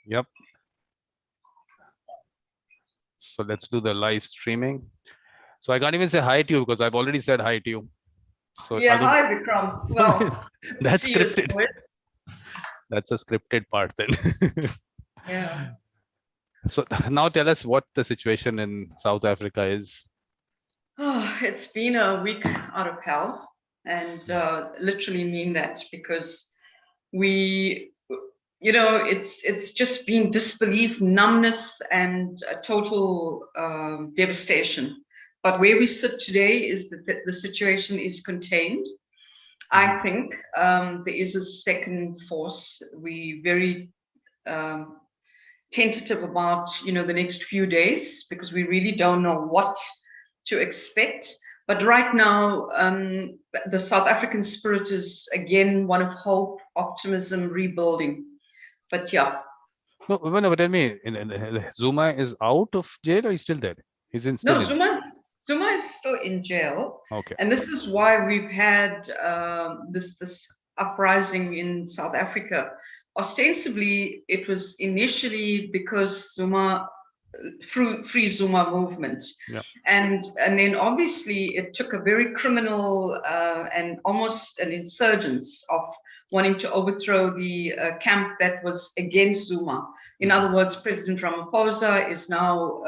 Yep. So let's do the live streaming. So I can't even say hi to you because I've already said hi to you. So yeah, hi Vikram. Well, that's see you, scripted. That's a scripted part then. Yeah. So now tell us what the situation in South Africa is. Oh, it's been a week out of hell, and literally mean that, because we, it's just been disbelief, numbness, and a total devastation. But where we sit today is that the situation is contained. I think there is a second force. We very tentative about the next few days, because we really don't know what to expect. But right now, the South African spirit is again one of hope, optimism, rebuilding. But yeah. No, tell me, Zuma is out of jail or he's still there? He's still in. Zuma is still in jail. Okay. And this is why we've had this uprising in South Africa. Ostensibly, it was initially because Zuma, Free Zuma movement. Yeah. And then obviously it took a very criminal and almost an insurgence of wanting to overthrow the camp that was against Zuma. In other words, President Ramaphosa is now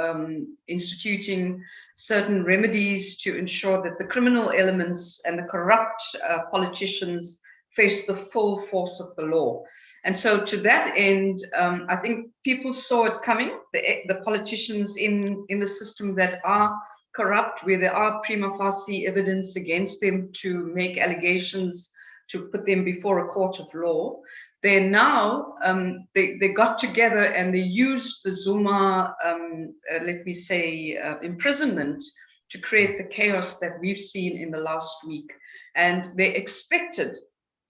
instituting certain remedies to ensure that the criminal elements and the corrupt politicians face the full force of the law. And so to that end, I think people saw it coming, the politicians in the system that are corrupt, where there are prima facie evidence against them to make allegations, to put them before a court of law. They now, they got together and they used the Zuma, let me say, imprisonment to create the chaos that we've seen in the last week. And they expected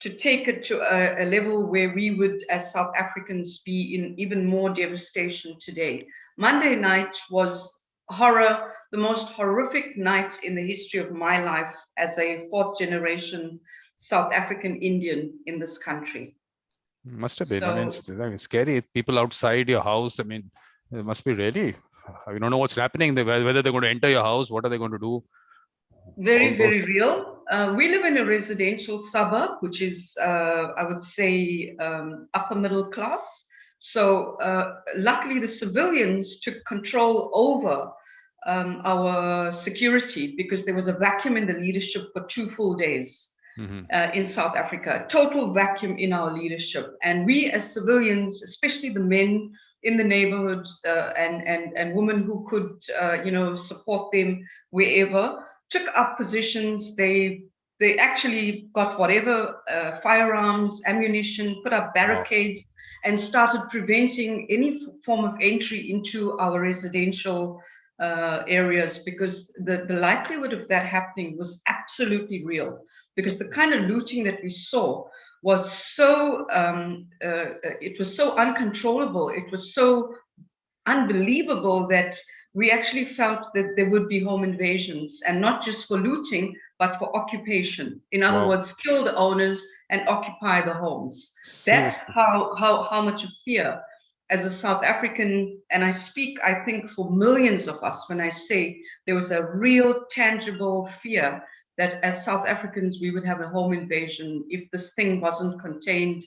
to take it to a level where we would, as South Africans, be in even more devastation today. Monday night was horror, the most horrific night in the history of my life as a fourth generation South African Indian in this country. Must have been. I mean, scary. People outside your house. I mean, it must be really. You don't know what's happening. Whether they're going to enter your house, what are they going to do? Very, very real. We live in a residential suburb, which is, I would say, upper middle class. So luckily, the civilians took control over our security, because there was a vacuum in the leadership for 2 full days in South Africa. Total vacuum in our leadership. And we as civilians, especially the men in the neighborhood and women who could, support them wherever, took up positions. They actually got whatever firearms, ammunition, put up barricades, and started preventing any form of entry into our residential areas, because the likelihood of that happening was absolutely real, because the kind of looting that we saw was so it was so uncontrollable, it was so unbelievable, that we actually felt that there would be home invasions, and not just for looting, but for occupation. In other words, kill the owners and occupy the homes. That's how much of fear, as a South African, and I speak, I think, for millions of us, when I say there was a real tangible fear that as South Africans, we would have a home invasion if this thing wasn't contained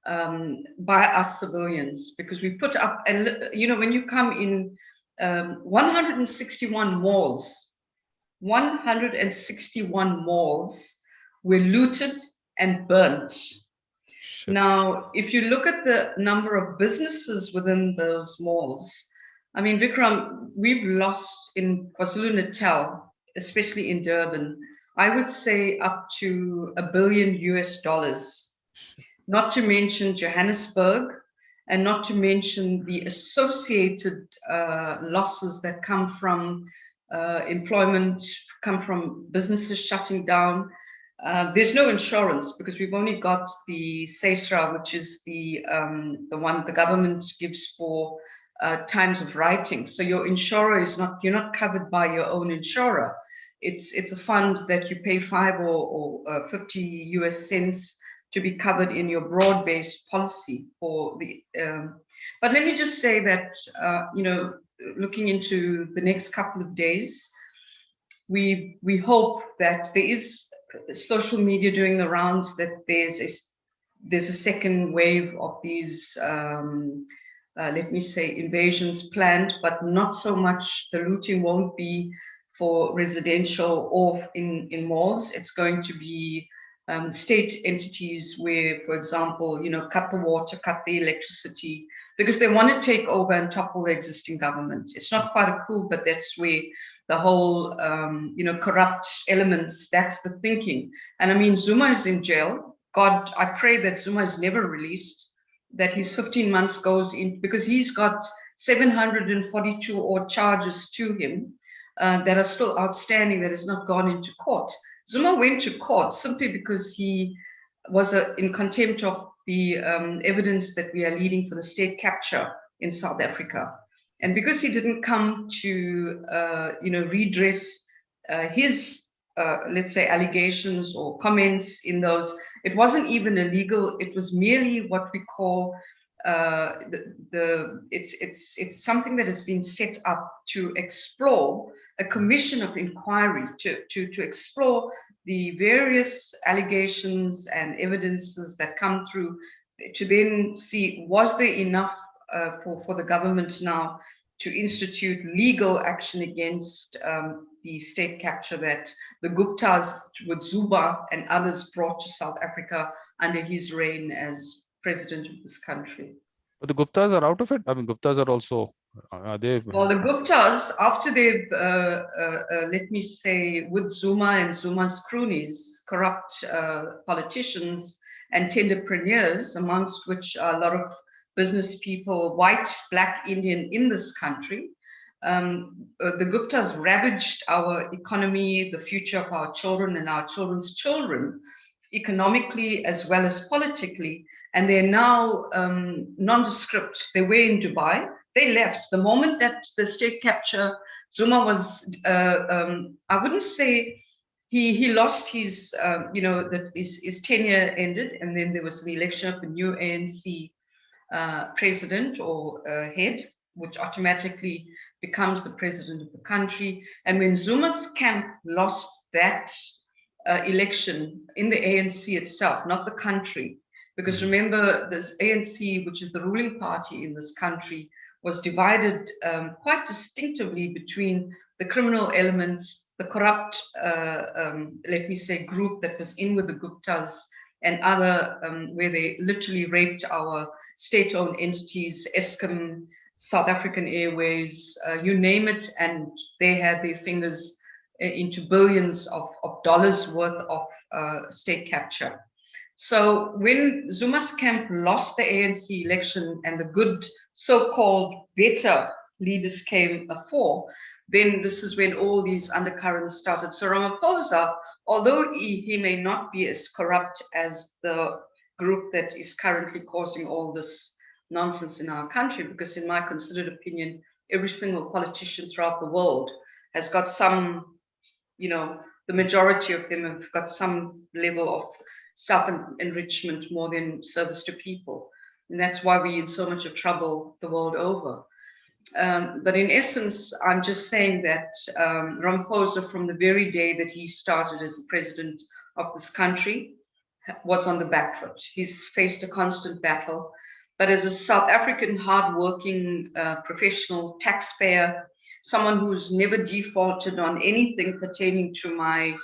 by us civilians, because we put up, and when you come in 161 malls were looted and burnt. Now, if you look at the number of businesses within those malls, I mean, Vikram, we've lost in KwaZulu-Natal, especially in Durban, I would say up to $1 billion US. Not to mention Johannesburg, and not to mention the associated losses that come from employment, come from businesses shutting down. There's no insurance, because we've only got the SASRA, which is the one the government gives for times of writing. So your insurer is not, you're not covered by your own insurer. It's a fund that you pay 5 or 50 US cents to be covered in your broad-based policy for the. But let me just say that, looking into the next couple of days, we hope that there is social media doing the rounds, that there's a second wave of these, let me say, invasions planned, but not so much. The looting won't be for residential or in malls. It's going to be state entities where, for example, cut the water, cut the electricity, because they want to take over and topple the existing government. It's not quite a coup, but that's where the whole, corrupt elements, that's the thinking. And I mean, Zuma is in jail. God, I pray that Zuma is never released, that his 15 months goes in, because he's got 742 odd charges to him that are still outstanding, that has not gone into court. Zuma went to court simply because he was in contempt of the evidence that we are leading for the state capture in South Africa. And because he didn't come to, redress his, let's say, allegations or comments in those, it wasn't even illegal. It was merely what we call it's something that has been set up to explore a commission of inquiry to explore the various allegations and evidences that come through, to then see, was there enough for the government now to institute legal action against the state capture that the Guptas with Zuma and others brought to South Africa under his reign as president of this country. But the Guptas are out of it. I mean, Guptas are also, are they? Well, the Guptas, after they've, let me say, with Zuma and Zuma's cronies, corrupt politicians and tenderpreneurs, amongst which are a lot of business people, white, black, Indian in this country. The Guptas ravaged our economy, the future of our children and our children's children, economically as well as politically. And they're now nondescript. They were in Dubai. They left. The moment that the state capture, Zuma was, I wouldn't say he lost his, that his tenure ended, and then there was an election of a new ANC president or head, which automatically becomes the president of the country. And when Zuma's camp lost that election in the ANC itself, not the country, because remember, this ANC, which is the ruling party in this country, was divided quite distinctively between the criminal elements, the corrupt, let me say, group that was in with the Guptas, and other, where they literally raped our state-owned entities, Eskom, South African Airways, you name it, and they had their fingers into billions of dollars worth of state capture. So when Zuma's camp lost the ANC election and the good so-called better leaders came afore, then this is when all these undercurrents started. So Ramaphosa, although he may not be as corrupt as the group that is currently causing all this nonsense in our country, because in my considered opinion, every single politician throughout the world has got some, the majority of them have got some level of self-enrichment more than service to people. And that's why we're in so much of trouble the world over. But in essence, I'm just saying that Ramaphosa, from the very day that he started as the president of this country, was on the back foot. He's faced a constant battle. But as a South African hardworking professional taxpayer, someone who's never defaulted on anything pertaining to my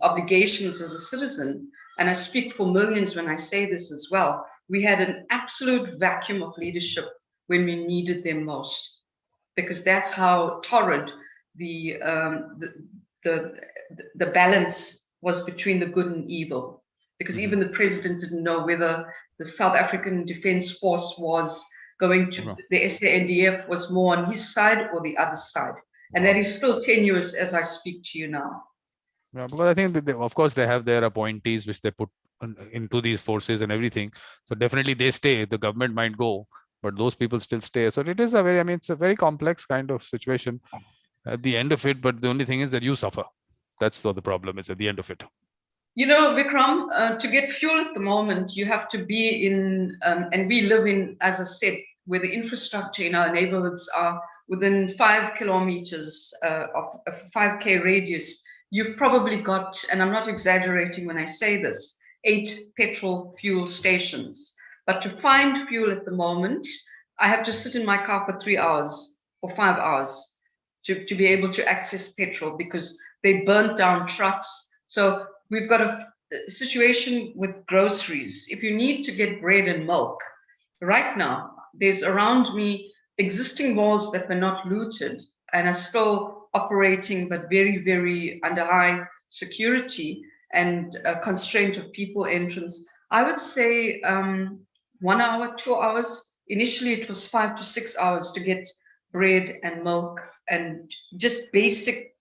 obligations as a citizen, and I speak for millions when I say this as well, we had an absolute vacuum of leadership when we needed them most, because that's how torrid the balance was between the good and evil. Because even the president didn't know whether the South African Defence Force was going to, the SANDF was more on his side or the other side. And that is still tenuous as I speak to you now. Yeah, because I think that of course they have their appointees which they put into these forces and everything. So definitely they stay. The government might go, but those people still stay. So it is a very, it's a very complex kind of situation at the end of it. But the only thing is that you suffer. That's what the problem is at the end of it. You know, Vikram, to get fuel at the moment, you have to be in, and we live in, as I said, where the infrastructure in our neighborhoods are within 5 kilometers of a 5K radius. You've probably got, and I'm not exaggerating when I say this, 8 petrol fuel stations. But to find fuel at the moment, I have to sit in my car for 3 hours or 5 hours to be able to access petrol because they burnt down trucks. So we've got a situation with groceries. If you need to get bread and milk, right now, there's around me existing malls that were not looted and are still operating, but very, very under high security and constraint of people entrance. I would say 1 hour, 2 hours. Initially, it was 5 to 6 hours to get bread and milk and just basic,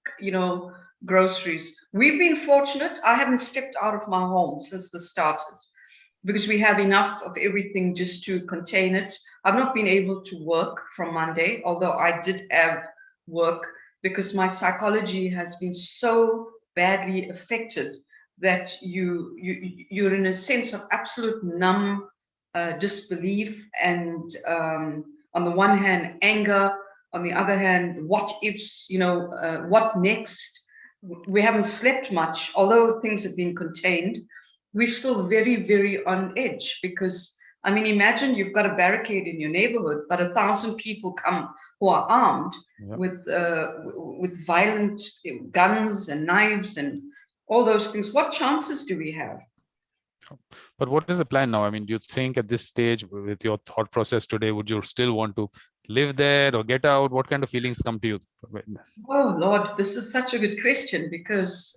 groceries. We've been fortunate. I haven't stepped out of my home since this started because we have enough of everything just to contain it. I've not been able to work from Monday, although I did have work because my psychology has been so badly affected that you're in a sense of absolute numb disbelief and on the one hand anger, on the other hand what ifs, what next. We haven't slept much, although things have been contained. We're still very, very on edge because, I mean, imagine you've got a barricade in your neighborhood, but 1,000 people come who are armed with violent guns and knives and all those things. What chances do we have? But what is the plan now? I mean, do you think at this stage, with your thought process today, would you still want to live there or get out? What kind of feelings come to you? Oh Lord, this is such a good question because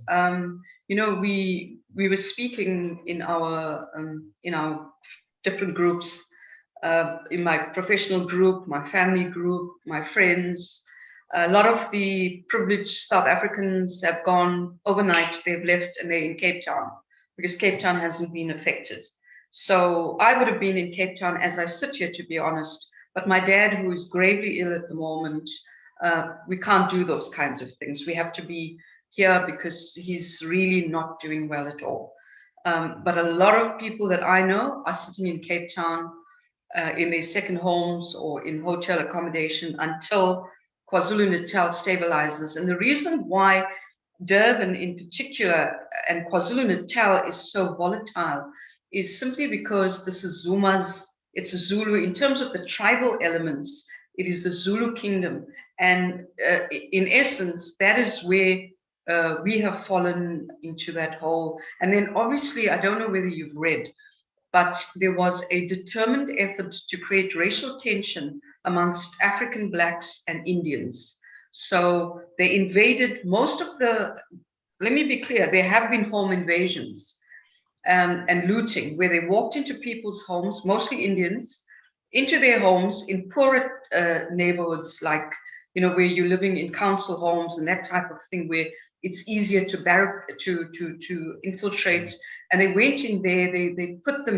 we were speaking in our different groups, in my professional group, my family group, my friends. A lot of the privileged South Africans have gone overnight. They've left and they're in Cape Town because Cape Town hasn't been affected. So I would have been in Cape Town as I sit here, to be honest. But my dad, who is gravely ill at the moment, we can't do those kinds of things. We have to be here because he's really not doing well at all. But a lot of people that I know are sitting in Cape Town in their second homes or in hotel accommodation until KwaZulu-Natal stabilizes. And the reason why Durban in particular and KwaZulu-Natal is so volatile is simply because this is Zuma's, it's a Zulu, in terms of the tribal elements, it is the Zulu kingdom. And in essence, that is where we have fallen into that hole. And then obviously, I don't know whether you've read, but there was a determined effort to create racial tension amongst African blacks and Indians. So they invaded most of the, let me be clear, there have been home invasions and looting where they walked into people's homes, mostly Indians, into their homes in poorer neighborhoods, like, where you're living in council homes and that type of thing, where it's easier to infiltrate. And they went in there, they put the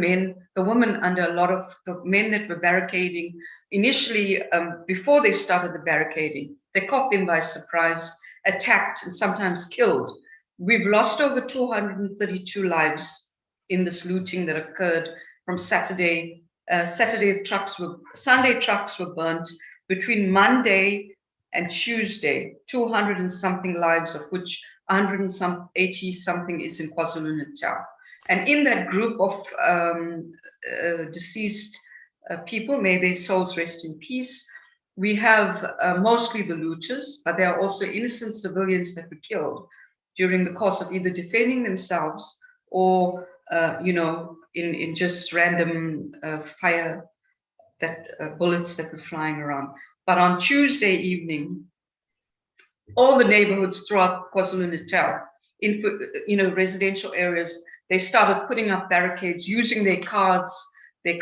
women under a lot of the men that were barricading. Initially, before they started the barricading, they caught them by surprise, attacked, and sometimes killed. We've lost over 232 lives in this looting that occurred from Saturday. Sunday trucks were burnt. Between Monday and Tuesday, 200 and something lives, of which 180 something is in KwaZulu-Natal. And in that group of deceased people, may their souls rest in peace, we have mostly the looters, but there are also innocent civilians that were killed during the course of either defending themselves or, in just random fire, that bullets that were flying around. But on Tuesday evening, all the neighborhoods throughout KwaZulu-Natal, in residential areas, they started putting up barricades using their cars, their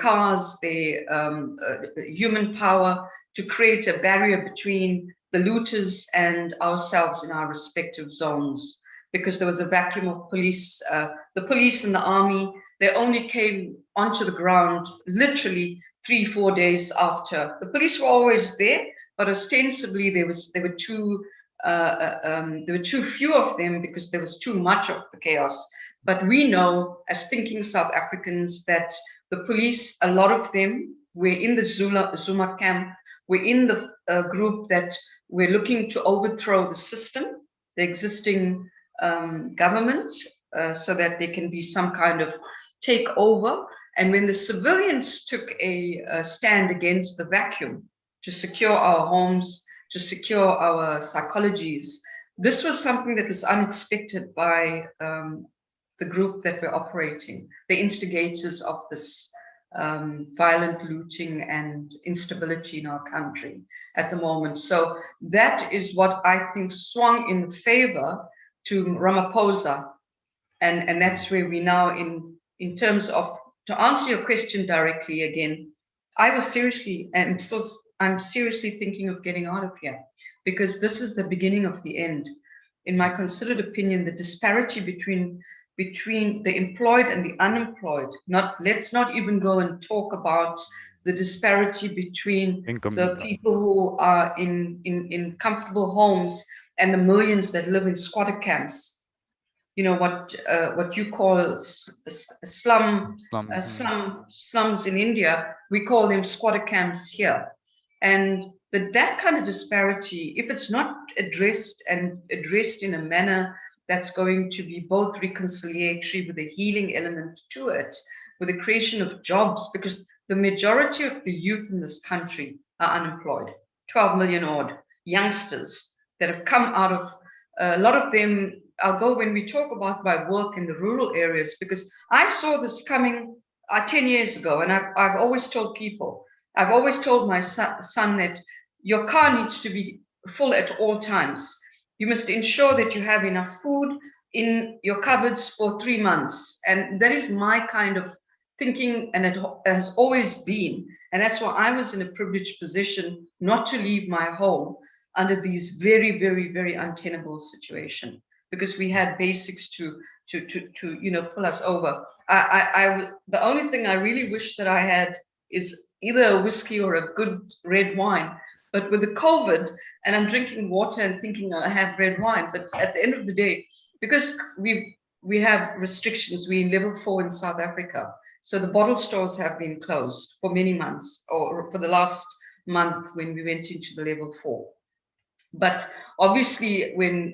human power to create a barrier between the looters and ourselves in our respective zones, because there was a vacuum of police. The police and the army, they only came onto the ground literally 3-4 days after. The police were always there, but ostensibly there were too few of them because there was too much of the chaos. But we know, as thinking South Africans, that the police, a lot of them, were in the Zuma camp, we're in the group that we're looking to overthrow the system, the existing government, so that there can be some kind of takeover. And when the civilians took a stand against the vacuum to secure our homes, to secure our psychologies, this was something that was unexpected by the group that we're operating, the instigators of this violent looting and instability in our country at the moment. So that is what I think swung in favor to Ramaphosa. And that's where we now in terms of, to answer your question directly again, I'm seriously thinking of getting out of here, because this is the beginning of the end. In my considered opinion, the disparity between the employed and the unemployed, let's not even go and talk about the disparity between the people who are in comfortable homes and the millions that live in squatter camps. You know, what you call slums in India, we call them squatter camps here. And that kind of disparity, if it's not addressed in a manner that's going to be both reconciliatory with a healing element to it, with the creation of jobs, because the majority of the youth in this country are unemployed, 12 million odd youngsters that have come out of, a lot of them, when we talk about my work in the rural areas, because I saw this coming 10 years ago, and I've always told people, I've always told my son that your car needs to be full at all times. You must ensure that you have enough food in your cupboards for 3 months. And that is my kind of thinking, and it has always been. And that's why I was in a privileged position not to leave my home under these very, very, very untenable situation, because we had basics to pull us over. The only thing I really wish that I had is either a whiskey or a good red wine. But with the COVID, and I'm drinking water and thinking I have red wine, but at the end of the day, because we have restrictions, we're in level 4 in South Africa. So the bottle stores have been closed for many months, or for the last month when we went into the level 4. But obviously, when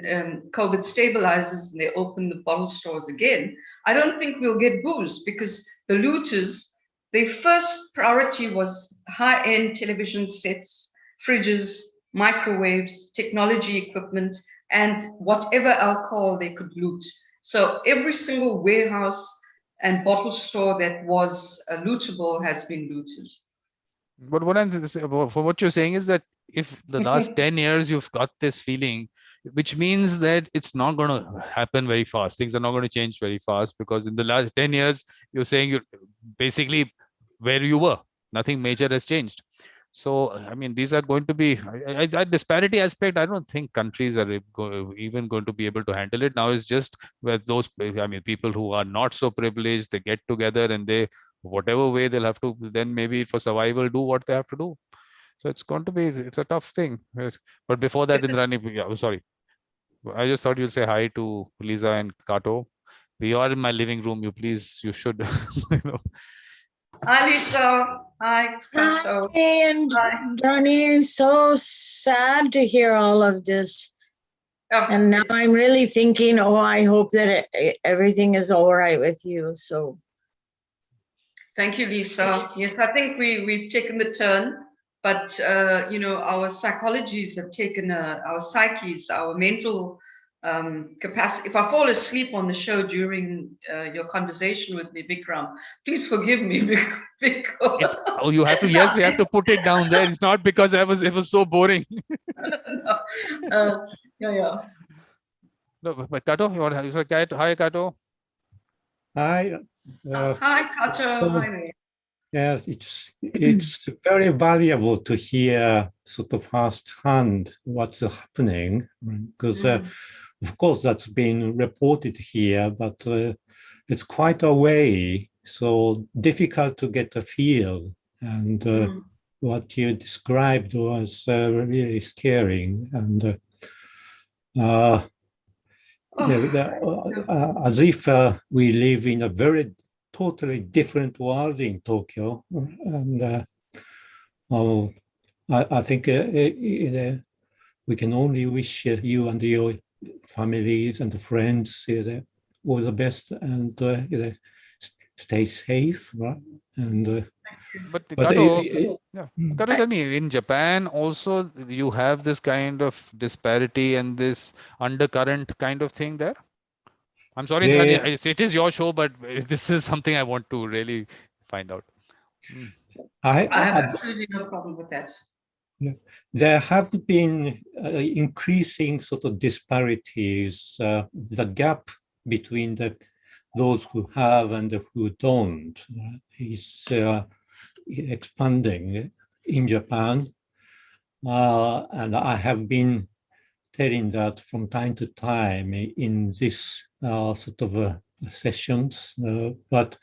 COVID stabilizes and they open the bottle stores again, I don't think we'll get booze, because the looters, their first priority was high-end television sets, fridges, microwaves, technology equipment, and whatever alcohol they could loot. So every single warehouse and bottle store that was lootable has been looted. But what you're saying is that if the last 10 years you've got this feeling, which means that it's not going to happen very fast. Things are not going to change very fast, because in the last 10 years, you're saying you're basically where you were. Nothing major has changed. So, I mean, these are going to be that disparity aspect. I don't think countries are even going to be able to handle it. Now it's just where those, I mean, people who are not so privileged, they get together and they, whatever way they'll have to, then maybe for survival, do what they have to do. So it's a tough thing. But before that, Indrani, I'm sorry. I just thought you'll say hi to Lisa and Kato. We are in my living room. You should. Hi, Lisa. Hi, Kato. Hi, and Indrani, so sad to hear all of this. Oh, and now I'm really thinking, I hope that everything is all right with you. So. Thank you, Lisa. Yes, I think we've taken the turn, but our psychologies have taken our psyches, our mental capacity. If I fall asleep on the show during your conversation with me, Vikram, please forgive me. Because you have to. Yes, we have to put it down there. It's not because it was so boring. Yeah. No, but Kato, you want to say hi, Kato? Hi. Hi, Kato. Hi there. Yes, it's very valuable to hear sort of firsthand what's happening, because of course that's been reported here, but it's quite a way, so difficult to get a feel. And what you described was really scaring. And as if we live in a very totally different world in Tokyo. And I think we can only wish you and your families and friends all the best, and stay safe, right? And but Kato, Kato, tell me, in Japan also you have this kind of disparity and this undercurrent kind of thing there? I'm sorry, Indrani, it is your show, but this is something I want to really find out. I have absolutely no problem with that. There have been increasing sort of disparities. The gap between those who have and who don't is expanding in Japan. And I have been telling that from time to time in this sort of sessions, but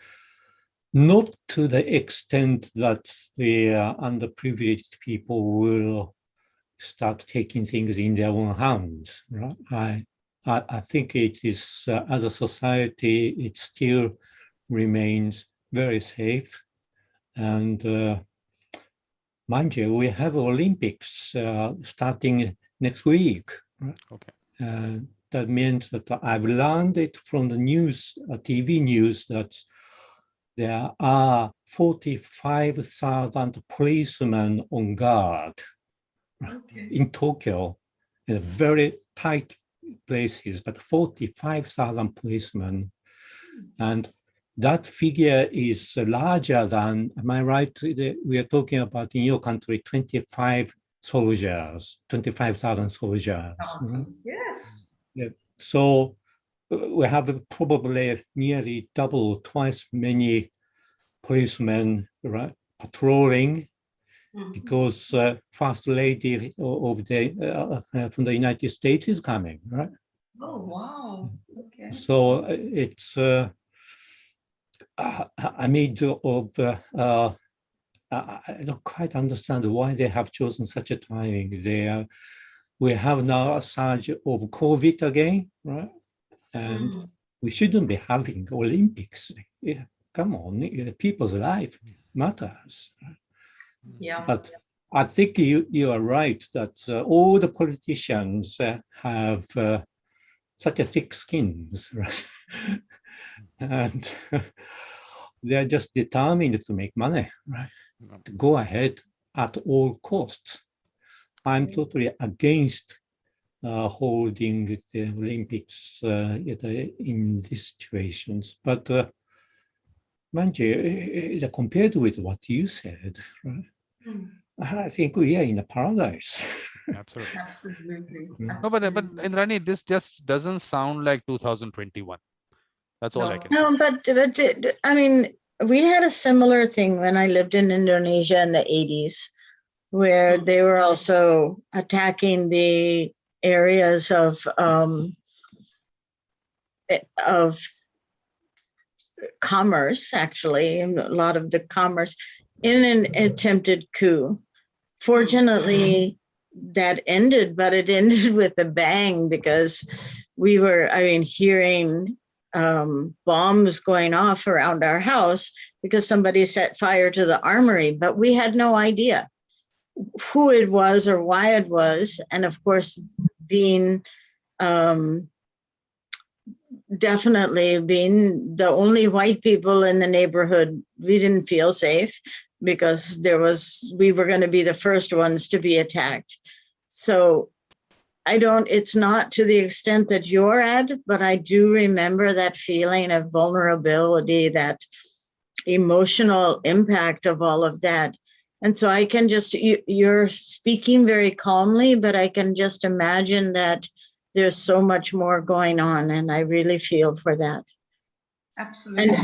not to the extent that the underprivileged people will start taking things in their own hands. Right? I think it is, as a society, it still remains very safe. And mind you, we have Olympics starting next week. Right? Okay. That means that I've learned it from the news, TV news, that there are 45,000 policemen on guard in Tokyo, in very tight places, but 45,000 policemen. And that figure is larger than, am I right? We are talking about in your country, 25,000 soldiers. Yes. Yeah. So we have probably nearly double, twice many policemen, right, patrolling, because First Lady of from the United States is coming, right? Oh, wow. Okay. So it's a mid of I don't quite understand why they have chosen such a timing. We have now a surge of COVID again, right? And we shouldn't be having Olympics. Yeah, come on, people's life matters. Yeah. But I think you are right that all the politicians have such a thick skins, right? And they're just determined to make money, right? To go ahead at all costs. I'm totally against holding the Olympics in these situations. But mind you, compared with what you said, right? I think we are in a paradise. Absolutely. Absolutely. No, but Indrani, this just doesn't sound like 2021. That's all I can say. No, but I mean, we had a similar thing when I lived in Indonesia in the 80s, where they were also attacking the areas of commerce, actually, and a lot of the commerce in an attempted coup. Fortunately, that ended, but it ended with a bang, because we were, hearing bombs going off around our house because somebody set fire to the armory, but we had no idea who it was or why it was. And of course, being definitely being the only white people in the neighborhood, we didn't feel safe, because we were going to be the first ones to be attacked. So it's not to the extent that you're at, but I do remember that feeling of vulnerability, that emotional impact of all of that. And so I can you're speaking very calmly, but I can just imagine that there's so much more going on, and I really feel for that. Absolutely.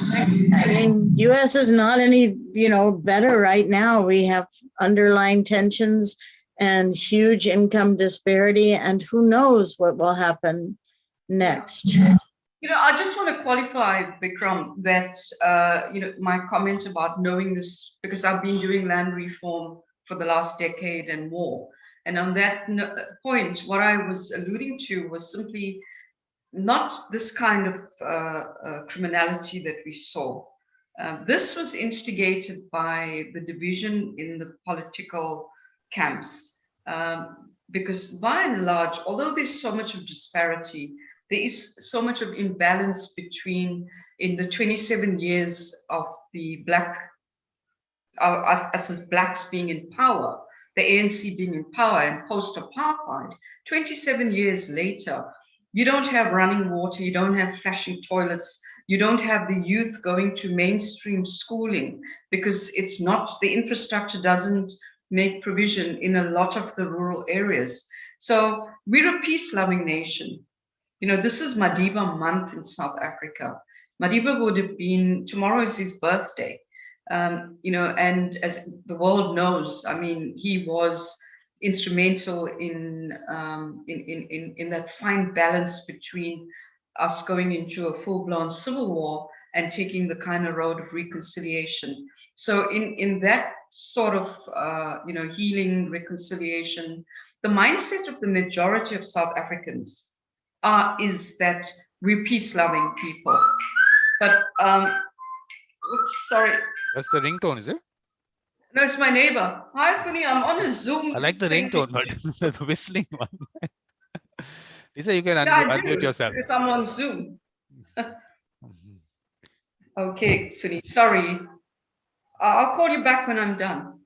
And US is not any, better right now. We have underlying tensions and huge income disparity, and who knows what will happen next. I just want to qualify, Vikram, that, my comment about knowing this, because I've been doing land reform for the last decade and more. And on that point, what I was alluding to was simply not this kind of criminality that we saw. This was instigated by the division in the political camps, because by and large, although there's so much of disparity, there is so much of imbalance between, in the 27 years of the us as blacks being in power, the ANC being in power, and post-apartheid, 27 years later, you don't have running water, you don't have flashing toilets, you don't have the youth going to mainstream schooling, because it's not, the infrastructure doesn't make provision in a lot of the rural areas. So we're a peace-loving nation. You know, this is Madiba month in South Africa. Madiba would have been, tomorrow is his birthday. You know, and as the world knows, I mean, he was instrumental in that fine balance between us going into a full-blown civil war and taking the kind of road of reconciliation. So in that sort of you know, healing, reconciliation, the mindset of the majority of South Africans is that we're peace-loving people. But oops, sorry. That's the ringtone, is it? No, it's my neighbor. Hi, Funny. I'm on a Zoom. I like the ringtone, but the whistling one. Lisa, you can Yeah, I unmute do, yourself. because I'm on Zoom. Okay, Funny. Sorry. I'll call you back when I'm done.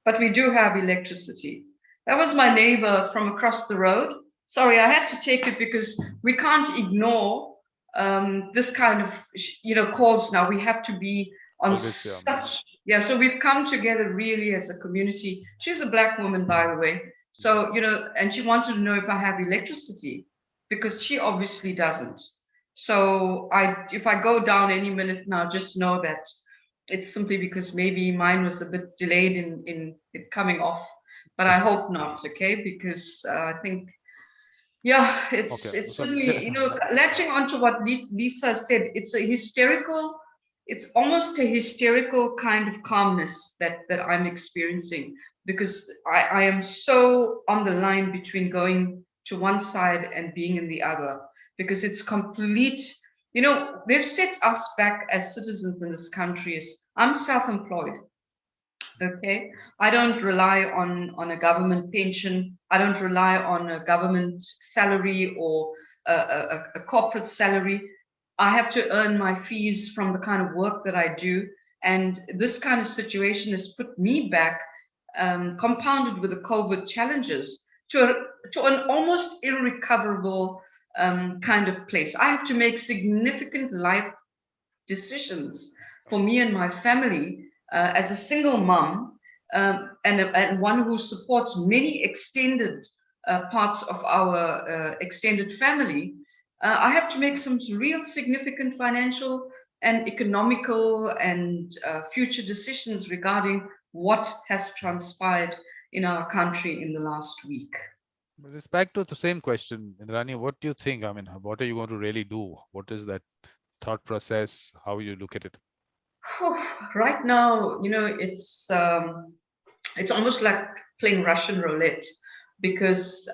But we do have electricity. That was my neighbor from across the road. Sorry, I had to take it because we can't ignore this kind of, you know, calls now. We have to be on such, yeah, so we've come together really as a community. She's a black woman, by the way. So, you know, and she wanted to know if I have electricity, because she obviously doesn't. So if I go down any minute now, just know that it's simply because maybe mine was a bit delayed in it coming off, but I hope not, okay? Because I think, yeah, it's certainly, you know, latching onto what Lisa said, it's a hysterical, it's almost a hysterical kind of calmness that I'm experiencing, because I am so on the line between going to one side and being in the other, because it's complete, you know, they've set us back as citizens in this country. I'm self-employed. Okay, I don't rely on a government pension. I don't rely on a government salary or a corporate salary. I have to earn my fees from the kind of work that I do. And this kind of situation has put me back, compounded with the COVID challenges, to an almost irrecoverable kind of place. I have to make significant life decisions for me and my family. As a single mom, and one who supports many extended parts of our extended family, I have to make some real significant financial and economical and future decisions regarding what has transpired in our country in the last week. With respect to the same question, Indrani, what do you think? I mean, what are you going to really do? What is that thought process? How you look at it? Right now, you know, it's almost like playing Russian roulette, because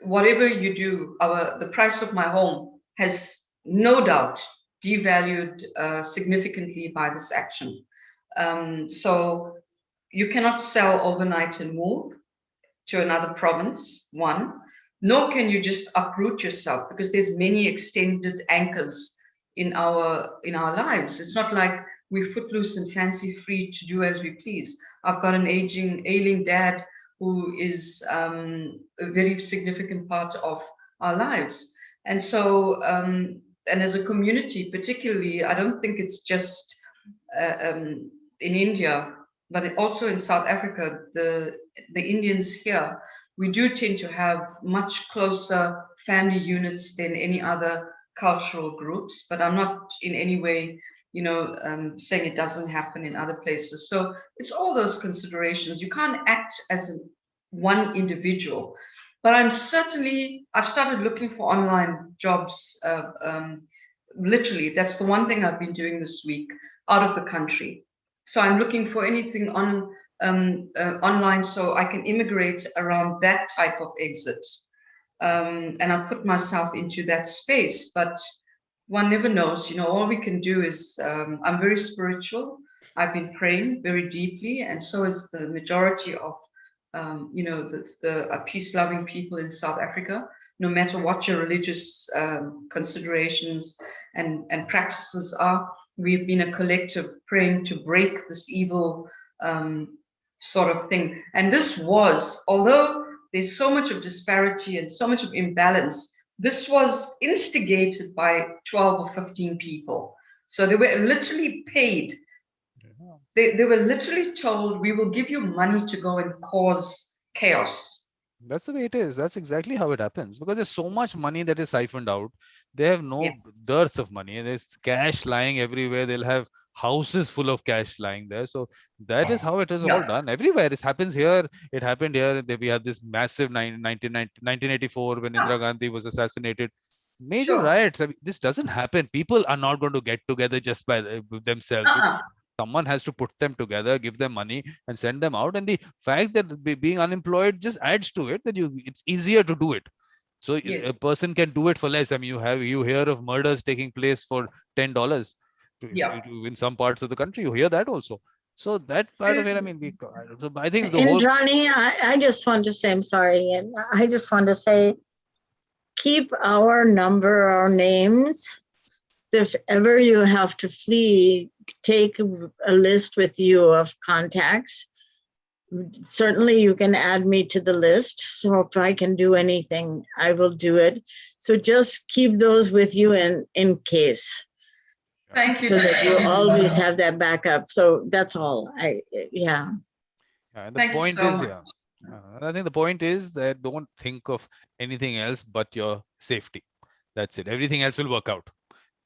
whatever you do, the price of my home has no doubt devalued significantly by this action. So you cannot sell overnight and move to another province, one, nor can you just uproot yourself, because there's many extended anchors in our lives. It's not like we're footloose and fancy free to do as we please. I've got an ailing dad who is a very significant part of our lives. And so, and as a community, particularly, I don't think it's just in India, but also in South Africa, the Indians here, we do tend to have much closer family units than any other cultural groups, but I'm not in any way, you know, saying it doesn't happen in other places. So it's all those considerations. You can't act as one individual, but I've started looking for online jobs. Literally, that's the one thing I've been doing this week out of the country. So I'm looking for anything online so I can immigrate around that type of exit. And I've put myself into that space, but one never knows, all we can do is, I'm very spiritual. I've been praying very deeply, and so is the majority of, the peace-loving people in South Africa. No matter what your religious considerations and practices are, we've been a collective praying to break this evil sort of thing. And this was, although there's so much of disparity and so much of imbalance, this was instigated by 12 or 15 people. So they were literally paid. They were literally told, we will give you money to go and cause chaos. That's the way it is. That's exactly how it happens, because there's so much money that is siphoned out. They have no dearth of money. There's cash lying everywhere. They'll have houses full of cash lying there. So that is how it is all done everywhere. It happens here. It happened here. We had this massive 1984 when Indira Gandhi was assassinated. Major riots. I mean, this doesn't happen. People are not going to get together just by themselves. Someone has to put them together, give them money, and send them out. And the fact that being unemployed just adds to it, that it's easier to do it. So a person can do it for less. I mean, you hear of murders taking place for $10 in some parts of the country. You hear that also. So that part of it, I mean, I think the Indrani, I just want to say, I'm sorry, and I just want to say, keep our number, our names. If ever you have to flee, take a list with you of contacts. Certainly you can add me to the list. So if I can do anything, I will do it. So just keep those with you in case. Thank you. So that you always have that backup. So that's all. And the point is, I think the point is that don't think of anything else but your safety. That's it. Everything else will work out.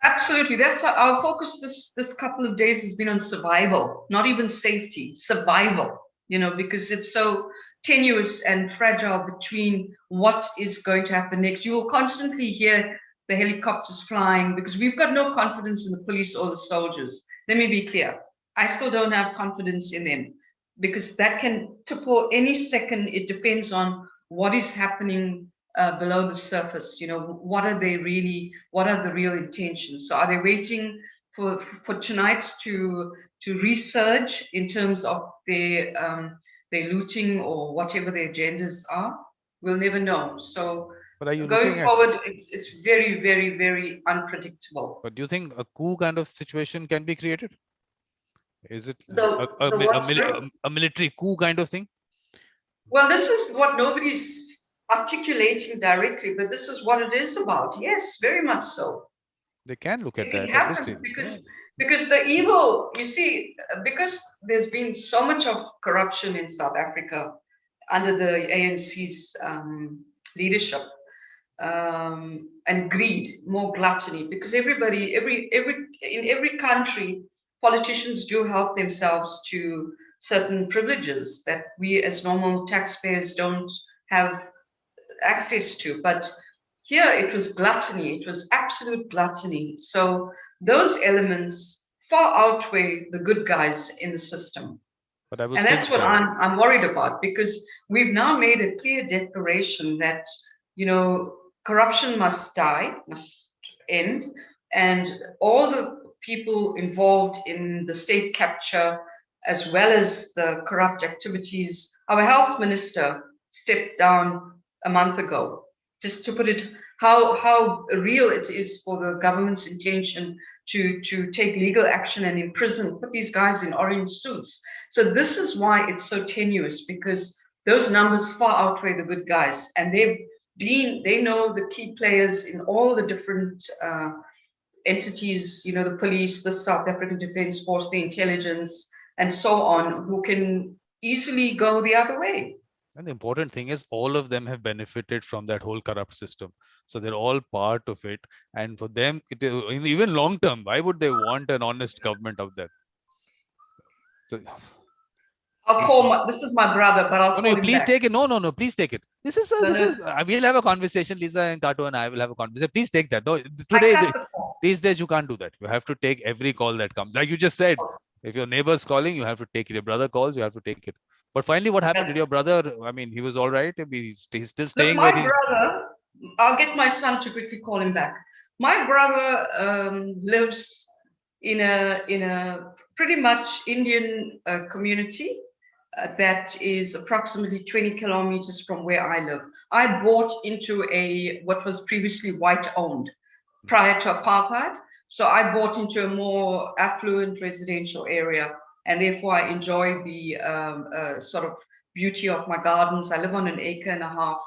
Absolutely. That's our focus this couple of days has been on survival, not even safety, survival, because it's so tenuous and fragile between what is going to happen next. You will constantly hear the helicopters flying because we've got no confidence in the police or the soldiers. Let me be clear. I still don't have confidence in them because that can topple any second. It depends on what is happening below the surface. What are the real intentions? So are they waiting for tonight to resurge in terms of their looting or whatever their agendas are? We'll never know. So going forward, it's very, very, very unpredictable. But do you think a coup kind of situation can be created? Is it a military coup kind of thing? Well, this is what nobody's articulating directly, but this is what it is about. Yes, very much so. They can look at that, obviously. Because the evil, you see, because there's been so much of corruption in South Africa under the ANC's leadership, and greed, more gluttony, because everybody, in every country, politicians do help themselves to certain privileges that we as normal taxpayers don't have access to. But here it was gluttony, it was absolute gluttony. So those elements far outweigh the good guys in the system. And that's what I'm worried about, because we've now made a clear declaration that, corruption must die, must end, and all the people involved in the state capture, as well as the corrupt activities. Our health minister stepped down a month ago, just to put it, how real it is for the government's intention to take legal action and imprison, put these guys in orange suits. So this is why it's so tenuous, because those numbers far outweigh the good guys, and they know the key players in all the different entities, the police, the South African Defence Force, the intelligence, and so on, who can easily go the other way. And the important thing is all of them have benefited from that whole corrupt system. So they're all part of it. And for them, even long term, why would they want an honest government out there? So, this is my brother, but I'll call him please back. Take it. No, please take it. We'll have a conversation. Lisa and Kato and I will have a conversation. Please take that. No, these days you can't do that. You have to take every call that comes. Like you just said, if your neighbor's calling, you have to take it. Your brother calls, you have to take it. But finally, what happened? Did your brother, I mean, he was all right? He's still staying with my brother. I'll get my son to quickly call him back. My brother lives in a pretty much Indian community that is approximately 20 kilometers from where I live. I bought into what was previously white owned prior to apartheid. So I bought into a more affluent residential area, and therefore I enjoy the sort of beauty of my gardens. I live on an acre and a half,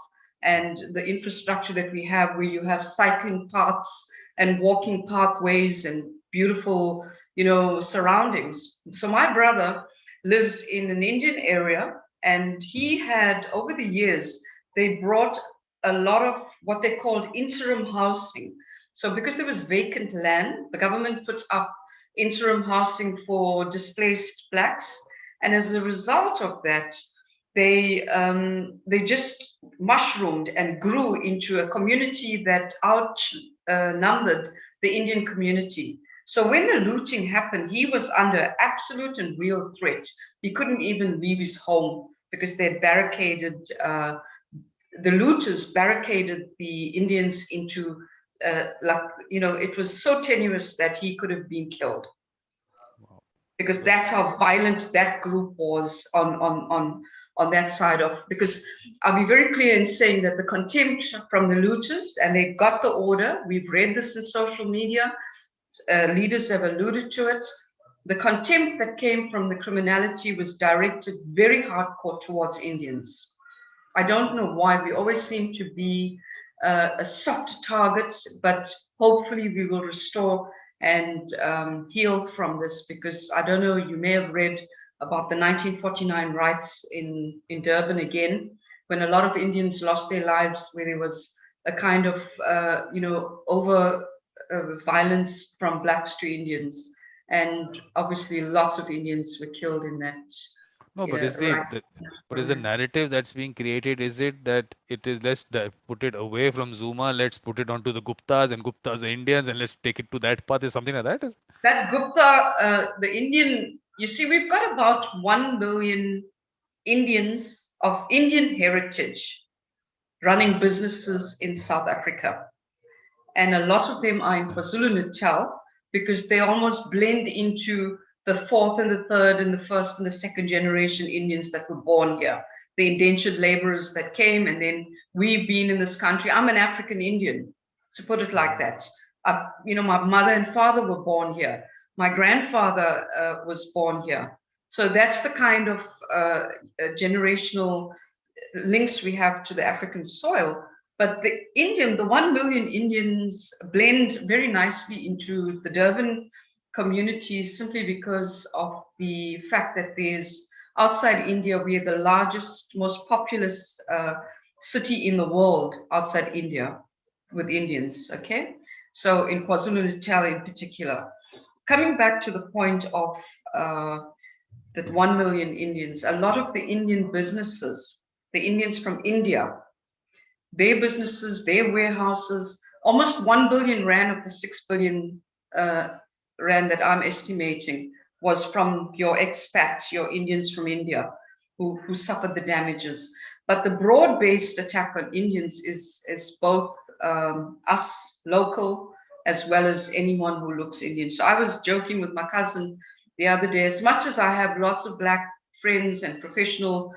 and the infrastructure that we have, where you have cycling paths and walking pathways and beautiful, surroundings. So my brother lives in an Indian area, and he had, over the years, they brought a lot of what they called interim housing. So because there was vacant land, the government put up interim housing for displaced blacks. And as a result of that, they just mushroomed and grew into a community that outnumbered the Indian community. So when the looting happened, he was under absolute and real threat. He couldn't even leave his home because they barricaded, the looters barricaded the Indians into, it was so tenuous that he could have been killed. Wow. Because that's how violent that group was on that side of, because I'll be very clear in saying that the contempt from the looters, and they got the order, we've read this in social media, leaders have alluded to it. The contempt that came from the criminality was directed very hardcore towards Indians. I don't know why. We always seem to be a soft target, but hopefully we will restore and heal from this, because I don't know, you may have read about the 1949 riots in Durban again, when a lot of Indians lost their lives, where there was a kind of, over violence from blacks to Indians, and obviously lots of Indians were killed in that. No, but is the narrative that's being created, is it that it is, let's put it away from Zuma, let's put it onto the Guptas, and Guptas the Indians, and let's take it to that path? Is something like that? That Gupta, the Indian, you see, we've got about 1 million Indians of Indian heritage running businesses in South Africa. And a lot of them are in KwaZulu-Natal, because they almost blend into the fourth and the third and the first and the second generation Indians that were born here, the indentured laborers that came, and then we've been in this country. I'm an African Indian, to put it like that. My mother and father were born here. My grandfather was born here. So that's the kind of generational links we have to the African soil. But the 1 million Indians blend very nicely into the Durban community, simply because of the fact that there's, outside India, we're the largest, most populous city in the world outside India with Indians, okay? So in KwaZulu-Natal in particular. Coming back to the point of that 1 million Indians, a lot of the Indian businesses, the Indians from India, their businesses, their warehouses, almost 1 billion rand of the 6 billion rand that I'm estimating was from your expats, your Indians from India, who suffered the damages. But the broad-based attack on Indians is both us, local, as well as anyone who looks Indian. So I was joking with my cousin the other day, as much as I have lots of black friends and professional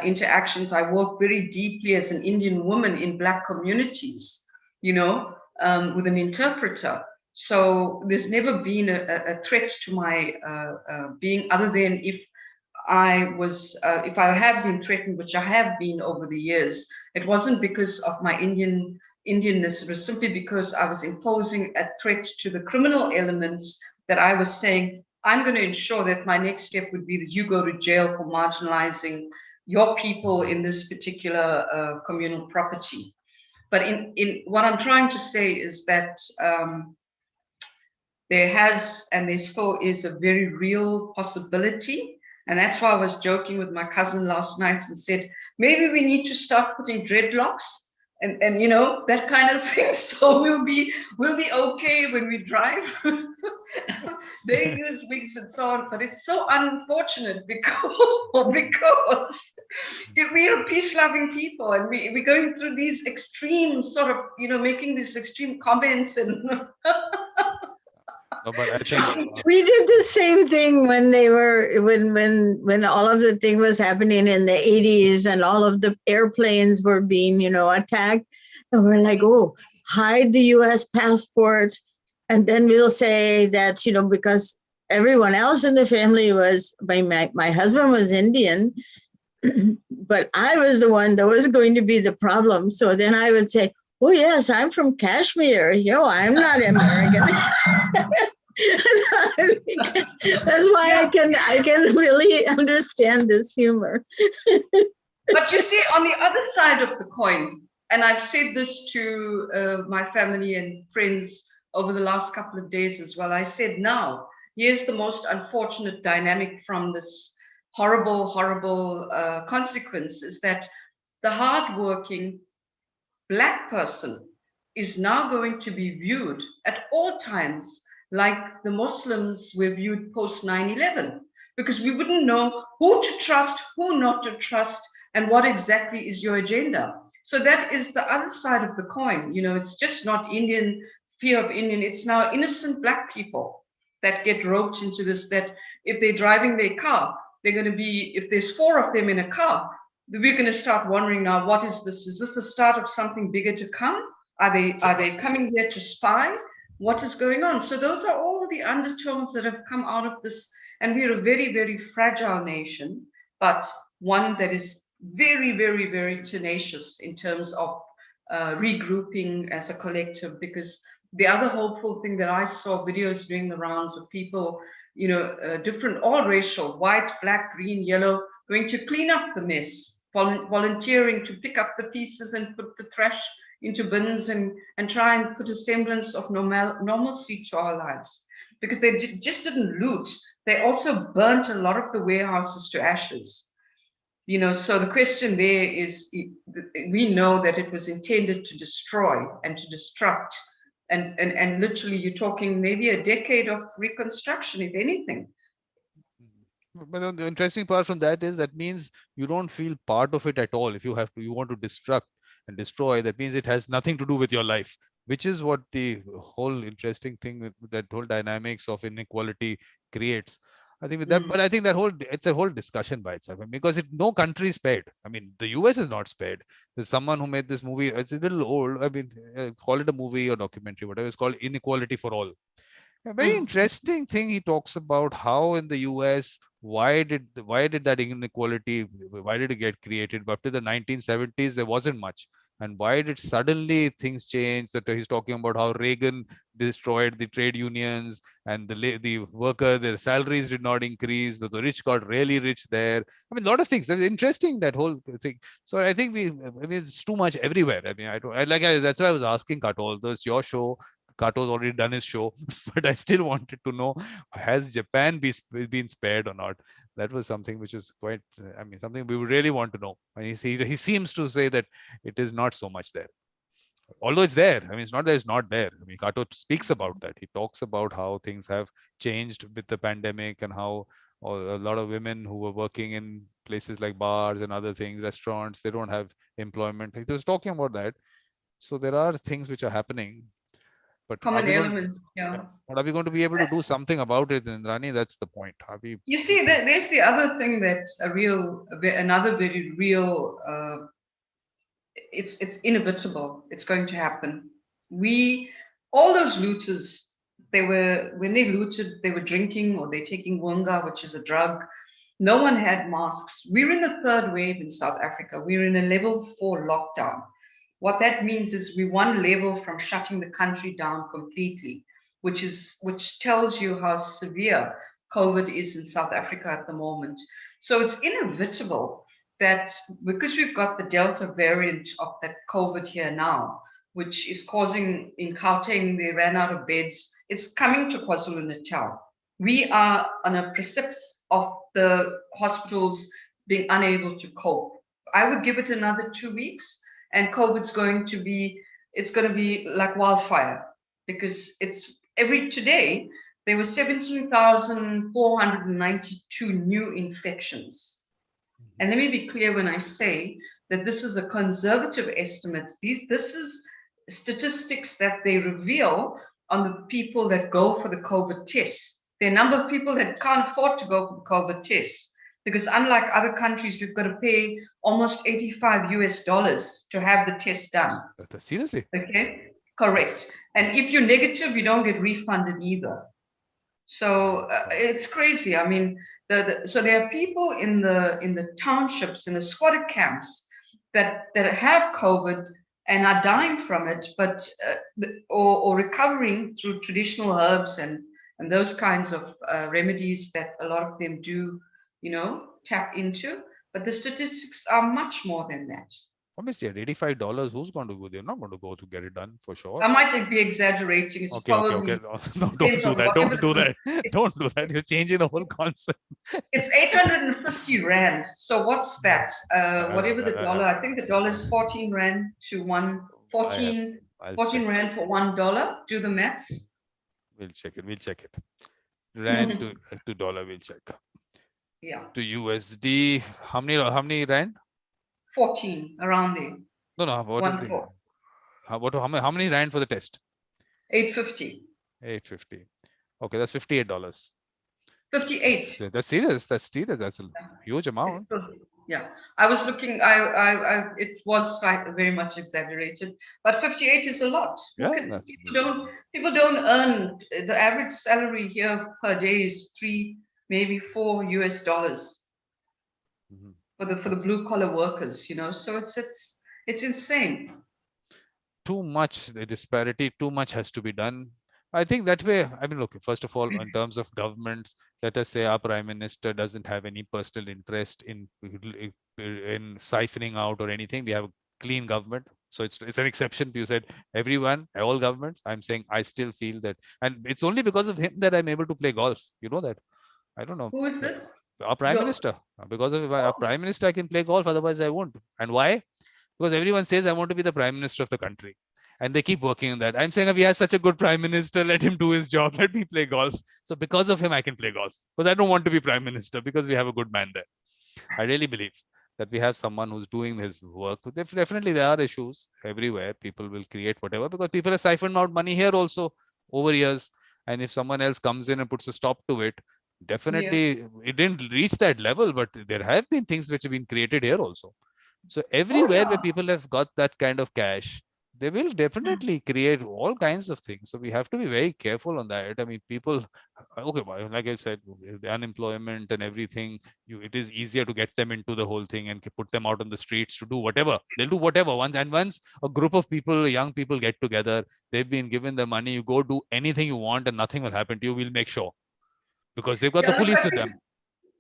interactions, I work very deeply as an Indian woman in black communities, with an interpreter. So there's never been a threat to my being, other than if I have been threatened, which I have been over the years. It wasn't because of my Indianness, it was simply because I was imposing a threat to the criminal elements, that I was saying, I'm going to ensure that my next step would be that you go to jail for marginalizing your people in this particular communal property. But in what I'm trying to say is that there has, and there still is, a very real possibility. And that's why I was joking with my cousin last night and said, maybe we need to start putting dreadlocks and that kind of thing. So we'll be okay when we drive. They use wigs and so on, but it's so unfortunate because we are peace-loving people, and we're going through these extreme sort of, making these extreme comments and. No, but I think we did the same thing when they were when all of the thing was happening in the 80s and all of the airplanes were being attacked, and we're like, oh, hide the US passport, and then we'll say that because everyone else in the family was my husband was Indian, but I was the one that was going to be the problem. So then I would say, oh yes, I'm from Kashmir. I'm not American. That's why I can really understand this humor. But you see, on the other side of the coin, and I've said this to my family and friends over the last couple of days as well, I said, now, here's the most unfortunate dynamic from this horrible, horrible consequence, is that the hardworking Black person is now going to be viewed at all times like the Muslims were viewed post 9/11, because we wouldn't know who to trust, who not to trust, and what exactly is your agenda. So that is the other side of the coin. It's just not Indian, fear of Indian, it's now innocent Black people that get roped into this, that if they're driving their car, they're going to be, if there's 4 of them in a car, we're going to start wondering now, what is this? Is this the start of something bigger to come? Are they coming here to spy? What is going on? So those are all the undertones that have come out of this. And we're a very, very fragile nation, but one that is very, very, very tenacious in terms of regrouping as a collective. Because the other hopeful thing that I saw videos doing the rounds of people, different, all racial, white, Black, green, yellow, going to clean up the mess, volunteering to pick up the pieces and put the trash into bins and try and put a semblance of normalcy to our lives. Because they just didn't loot. They also burnt a lot of the warehouses to ashes. So the question there is, we know that it was intended to destroy and to destruct. And literally you're talking maybe a decade of reconstruction, if anything. But the interesting part from that is that means you don't feel part of it at all. If you want to destruct and destroy, that means it has nothing to do with your life, which is what the whole interesting thing with that whole dynamics of inequality creates. I think with that, but I think it's a whole discussion by itself, because no country is spared. I mean, the US is not spared. There's someone who made this movie. It's a little old. I mean, call it a movie or documentary, whatever. It's called Inequality for All. A very interesting thing he talks about how in the US, why did that inequality, why did it get created? But up to the 1970s, there wasn't much. And why did suddenly things change? That he's talking about how Reagan destroyed the trade unions and the worker, their salaries did not increase. The rich got really rich there. I mean, a lot of things. It's interesting, that whole thing. So I think it's too much everywhere. I mean, that's why I was asking Kato, although it's your show. Kato's already done his show, but I still wanted to know, has Japan been spared or not? That was something which is quite, something we would really want to know. And he seems to say that it is not so much there. Although it's there. I mean, it's not that it's not there. I mean, Kato speaks about that. He talks about how things have changed with the pandemic and how a lot of women who were working in places like bars and other things, restaurants, they don't have employment. He was talking about that. So there are things which are happening. But common elements, yeah. But are we going to be able to do something about it, Indrani? That's the point. You see, there's the other thing that's another very real. It's inevitable. It's going to happen. All those looters, when they looted, they were drinking or they're taking wonga, which is a drug. No one had masks. We're in the 3rd wave in South Africa. We're in a level 4 lockdown. What that means is we're one level from shutting the country down completely, which tells you how severe COVID is in South Africa at the moment. So it's inevitable that because we've got the Delta variant of that COVID here now, which is causing, in Gauteng, they ran out of beds. It's coming to KwaZulu-Natal. We are on a precipice of the hospitals being unable to cope. I would give it another 2 weeks. And COVID's going to be like wildfire, because today there were 17,492 new infections. And let me be clear when I say that this is a conservative estimate. This is statistics that they reveal on the people that go for the COVID tests. There are a number of people that can't afford to go for the COVID tests because unlike other countries, we've got to pay almost $85 to have the test done. Seriously? Okay, correct. And if you're negative, you don't get refunded either. So it's crazy. I mean, so there are people in the townships, in the squatter camps that have COVID and are dying from it, but or recovering through traditional herbs and those kinds of remedies that a lot of them do, tap into. But the statistics are much more than that. Obviously, at $85, who's going to go? They're not going to go to get it done for sure. I might be exaggerating. It's okay. No, don't do that. Don't do that. Don't do that. You're changing the whole concept. It's 850 Rand. So what's that? Whatever the dollar, I think the dollar is 14 Rand to 14 Rand for $1. Do the maths. We'll check it. Rand to dollar, we'll check. Yeah. To USD, how many Rand? 14, around there. No. What is the? How many Rand for the test? 850. 850. Okay, that's $58. 58. That's serious. That's a huge amount. Yeah, I was looking. It was very much exaggerated, but 58 is a lot. Yeah, people don't earn the average salary here per day is $3, maybe $4 for the blue collar workers. So it's insane. Too much the disparity. Too much has to be done. I think that way. I mean, look. First of all, in terms of governments, let us say our prime minister doesn't have any personal interest in siphoning out or anything. We have a clean government, so it's an exception. You said all governments. I'm saying I still feel that, and it's only because of him that I'm able to play golf. You know that. I don't know. Who is this? Our prime minister. Because of our prime minister, I can play golf. Otherwise, I won't. And why? Because everyone says I want to be the prime minister of the country. And they keep working on that. I'm saying, if we have such a good prime minister, let him do his job. Let me play golf. So because of him, I can play golf. Because I don't want to be prime minister, because we have a good man there. I really believe that we have someone who's doing his work. Definitely, there are issues everywhere. People will create whatever, because people have siphoned out money here also over years. And if someone else comes in and puts a stop to it, definitely it didn't reach that level. But there have been things which have been created here also. So everywhere where people have got that kind of cash, they will definitely create all kinds of things. So we have to be very careful on that. I mean, people, okay, like I said, the unemployment and everything, it is easier to get them into the whole thing and put them out on the streets to do whatever. They'll do whatever. Once a group of people, young people get together, they've been given the money, you go do anything you want and nothing will happen to you. We'll make sure, because they've got the police with them.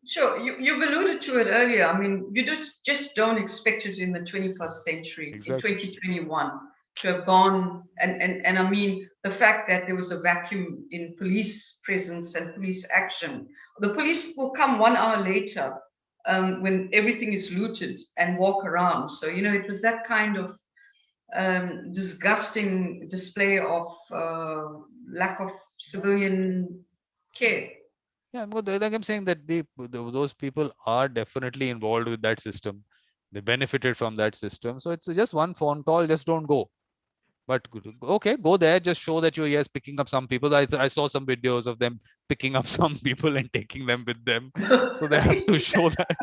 Sure, you've alluded to it earlier. I mean, you just don't expect it in the 21st century, exactly. In 2021. To have gone and I mean the fact that there was a vacuum in police presence and police action. The police will come 1 hour later when everything is looted and walk around. So it was that kind of disgusting display of lack of civilian care. Yeah, like I'm saying that those people are definitely involved with that system. They benefited from that system. So it's just one phone call. Just don't go. But okay, go there. Just show that you're picking up some people. I saw some videos of them picking up some people and taking them with them. So they have to show that.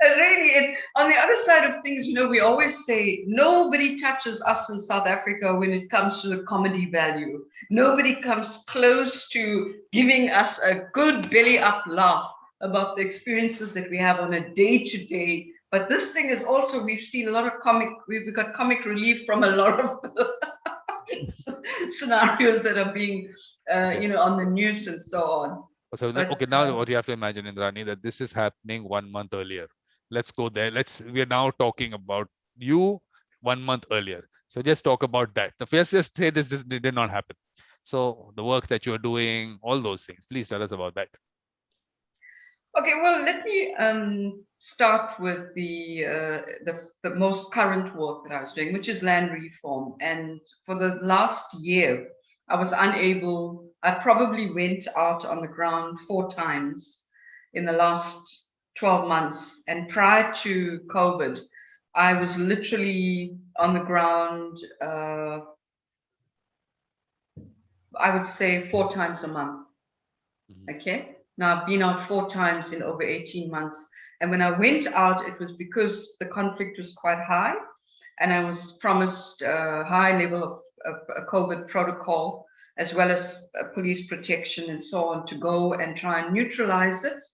Really, on the other side of things, we always say nobody touches us in South Africa when it comes to the comedy value. Nobody comes close to giving us a good belly up laugh about the experiences that we have on a day-to-day. But this thing is also, we've seen a lot of we've got comic relief from a lot of scenarios that are being, on the news and so on. So, okay, now what you have to imagine, Indrani, that this is happening 1 month earlier. Let's go there. We are now talking about you 1 month earlier. So just talk about that. Let's just say this did not happen. So the work that you're doing, all those things, please tell us about that. Okay, well, let me start with the most current work that I was doing, which is land reform. And for the last year, I was unable. I probably went out on the ground 4 times in the last 12 months. And prior to COVID, I was literally on the ground, I would say 4 times a month. Okay. Now I've been out 4 times in over 18 months. And when I went out, it was because the conflict was quite high. And I was promised a high level of a COVID protocol, as well as police protection and so on, to go and try and neutralize it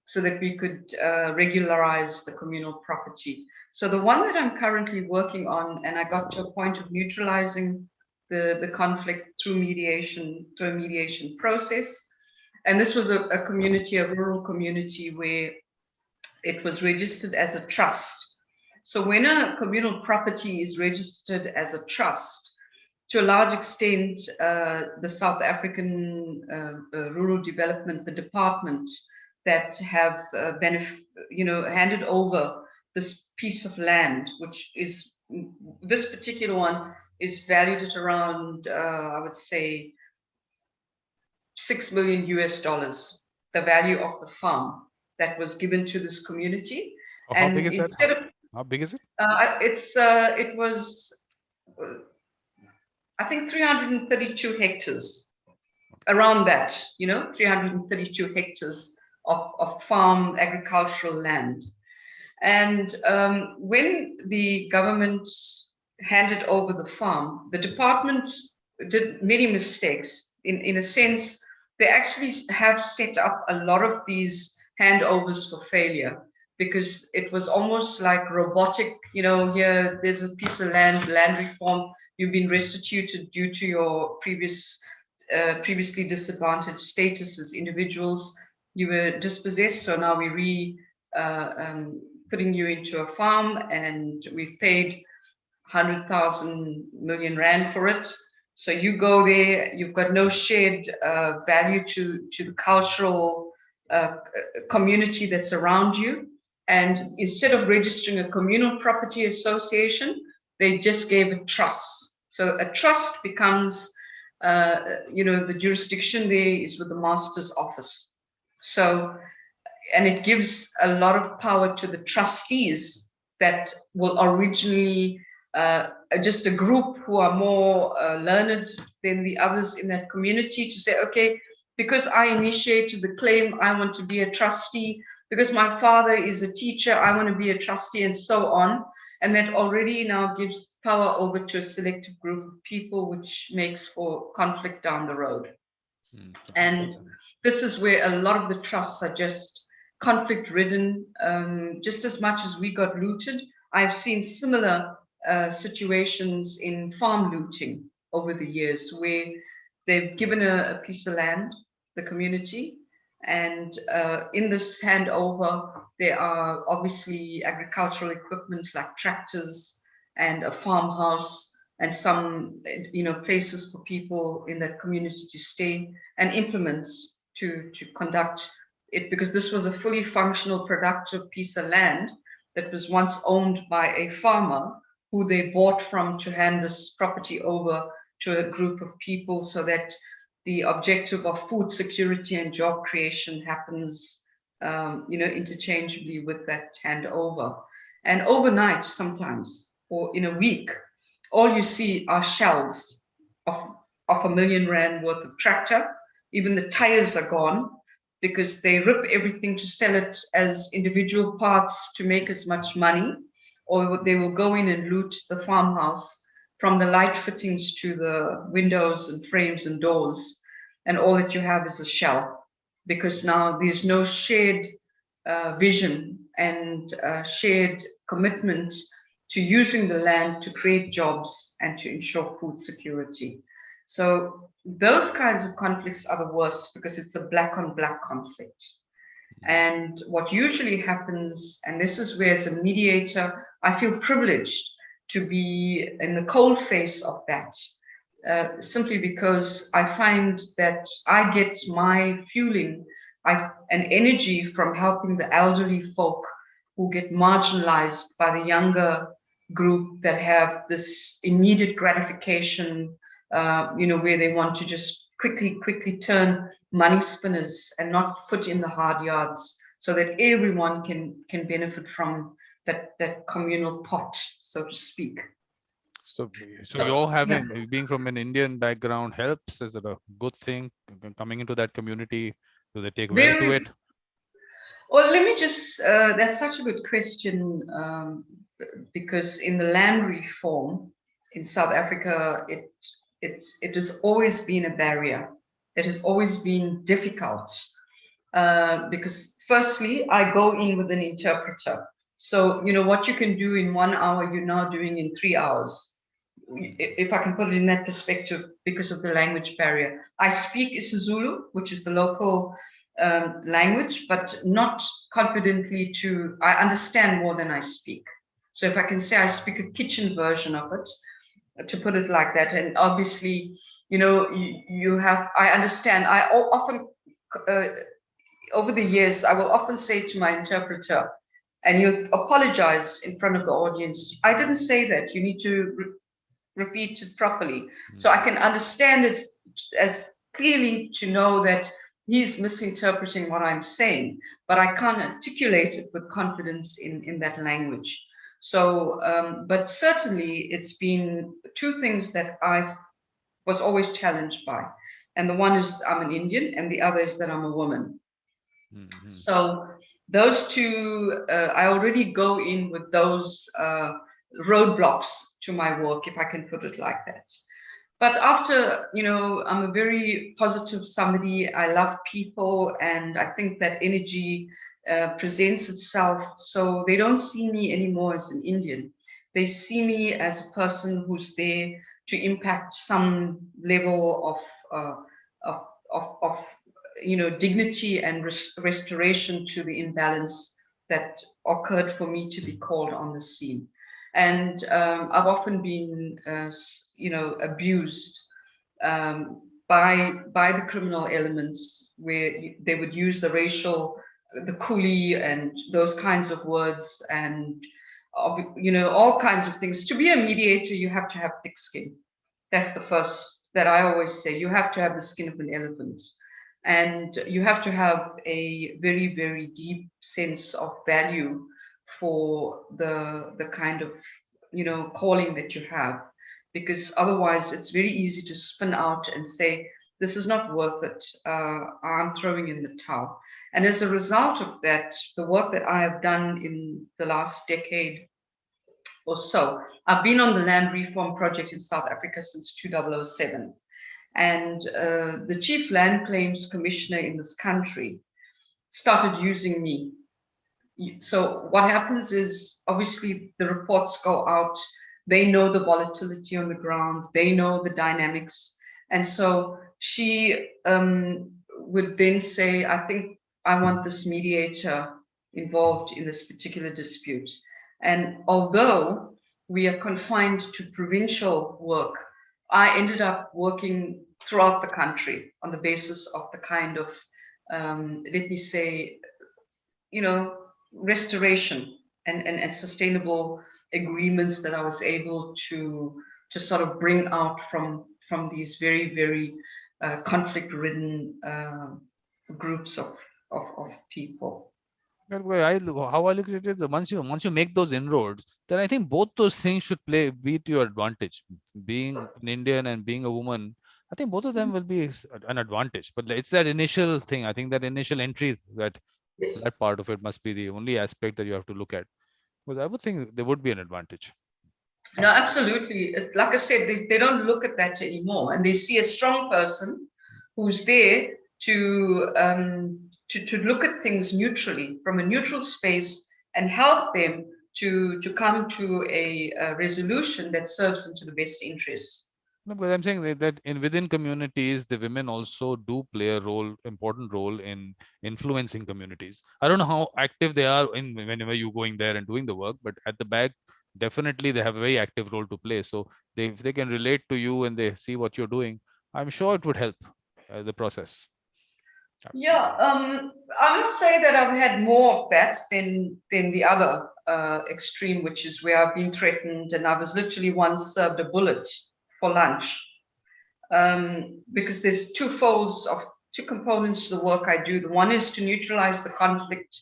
so that we could regularize the communal property. So the one that I'm currently working on, and I got to a point of neutralizing the conflict through mediation, through a mediation process. And this was a community, a rural community, where it was registered as a trust. So when a communal property is registered as a trust, to a large extent, the South African Rural Development, the department that have handed over this piece of land, which is, this particular one is valued at around, I would say, $6 million US, the value of the farm that was given to this community. Oh, how big is that? How big is it? It was, I think, 332 hectares, around that, 332 hectares of farm agricultural land. And when the government handed over the farm, the department did many mistakes. In a sense, they actually have set up a lot of these handovers for failure, because it was almost like robotic, here, there's a piece of land reform, you've been restituted due to your previously disadvantaged status as individuals. You were dispossessed, so now we putting you into a farm, and we've paid 100,000 million rand for it. So you go there, you've got no shared value to the cultural community that's around you. And instead of registering a communal property association, they just gave a trust. So a trust becomes, the jurisdiction there is with the master's office. So, and it gives a lot of power to the trustees that will originally, just a group who are more learned than the others in that community, to say, okay, because I initiated the claim, I want to be a trustee. Because my father is a teacher, I want to be a trustee, and so on. And that already now gives power over to a selective group of people, which makes for conflict down the road. And this is where a lot of the trusts are just conflict-ridden. Just as much as we got looted, I've seen similar situations in farm looting over the years, where they've given a piece of land, the community, and in this handover, there are obviously agricultural equipment like tractors and a farmhouse and some, places for people in that community to stay, and implements to conduct it, because this was a fully functional, productive piece of land that was once owned by a farmer who they bought from to hand this property over to a group of people, so that the objective of food security and job creation happens, interchangeably with that handover. And overnight, sometimes, or in a week, all you see are shells of R1 million worth of tractor. Even the tires are gone, because they rip everything to sell it as individual parts to make as much money, or they will go in and loot the farmhouse, from the light fittings to the windows and frames and doors, and all that you have is a shell, because now there's no shared vision and shared commitment to using the land to create jobs and to ensure food security. So those kinds of conflicts are the worst, because it's a black on black conflict. And what usually happens, and this is where, as a mediator, I feel privileged to be in the cold face of that, simply because I find that I get my fueling and energy from helping the elderly folk who get marginalized by the younger group that have this immediate gratification, where they want to just quickly turn money spinners and not put in the hard yards. so that everyone can benefit from that communal pot, so to speak. So you're having, being from an Indian background helps? Is it a good thing coming into that community? Do they take well to it? Well, let me just, that's such a good question, because in the land reform in South Africa, it has always been a barrier. It has always been difficult, because firstly, I go in with an interpreter. So, you know, what you can do in 1 hour, you're now doing in 3 hours. If I can put it in that perspective, because of the language barrier. I speak isiZulu, which is the local language, but not confidently I understand more than I speak. So if I can say I speak a kitchen version of it, to put it like that, and obviously, you know, I understand, I often, over the years, I will often say to my interpreter, and you apologize in front of the audience, I didn't say that, you need to repeat it properly. So I can understand it as clearly to know that he's misinterpreting what I'm saying, but I can't articulate it with confidence in that language. So, but certainly it's been two things that I was always challenged by. And the one is I'm an Indian, and the other is that I'm a woman. So those two, I already go in with those roadblocks to my work, if I can put it like that. But after, you know, I'm a very positive somebody. I love people, and I think that energy presents itself. So they don't see me anymore as an Indian. They see me as a person who's there to impact some level of you know, dignity and restoration to the imbalance that occurred for me to be called on the scene. And I've often been, you know, abused by the criminal elements, where they would use the racial, the coolie, and those kinds of words, and you know, all kinds of things. To be a mediator, you have to have thick skin. That's the first that I always say. You have to have the skin of an elephant, and you have to have a very, very deep sense of value for the kind of, you know, calling that you have, because otherwise it's very easy to spin out and say, this is not worth it, I'm throwing in the towel. And as a result of that, the work that I have done in the last decade or so, I've been on the land reform project in South Africa since 2007. And the chief land claims commissioner in this country started using me. So what happens is, obviously the reports go out, they know the volatility on the ground, they know the dynamics. And so she would then say, I think I want this mediator involved in this particular dispute. And although we are confined to provincial work, I ended up working throughout the country on the basis of the kind of, let me say, you know, restoration and sustainable agreements that I was able to sort of bring out from these very, very conflict-ridden groups of people. How I look at it is, once you make those inroads, then I think both those things should be to your advantage. Being an Indian and being a woman, I think both of them will be an advantage. But it's that initial thing. I think that initial entry, that part of it must be the only aspect that you have to look at. Because I would think there would be an advantage. No, absolutely. Like I said, they don't look at that anymore, and they see a strong person who's there to look at things neutrally, from a neutral space, and help them to come to a resolution that serves them to the best interests. No, but I'm saying that within communities, the women also do play a important role in influencing communities. I don't know how active they are whenever you're going there and doing the work, but at the back, definitely they have a very active role to play. So if they can relate to you and they see what you're doing, I'm sure it would help the process. Yeah, I must say that I've had more of that than the other extreme, which is where I've been threatened, and I was literally once served a bullet for lunch, because there's two components to the work I do. The one is to neutralize the conflict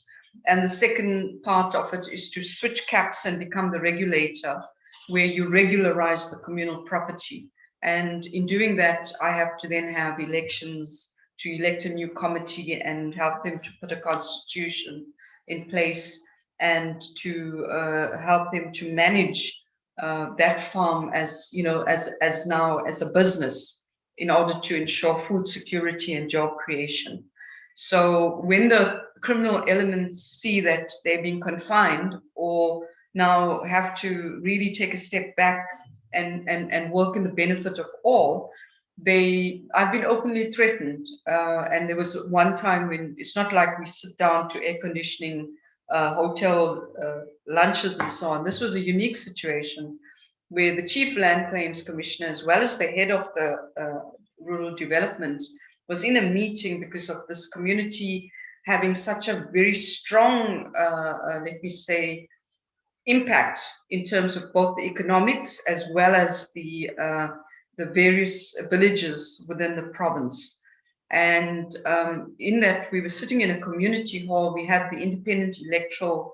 And the second part of it is to switch caps and become the regulator, where you regularize the communal property. And in doing that, I have to then have elections to elect a new committee and help them to put a constitution in place, and to help them to manage that farm as, you know, as now as a business, in order to ensure food security and job creation. So when the criminal elements see that they're being confined, or now have to really take a step back and work in the benefit of all, I've been openly threatened. And there was one time when it's not like we sit down to air conditioning hotel lunches and so on. This was a unique situation where the chief land claims commissioner, as well as the head of the rural development, was in a meeting because of this community having such a very strong, let me say, impact in terms of both the economics as well as the various villages within the province. And in that, we were sitting in a community hall. We had the independent electoral,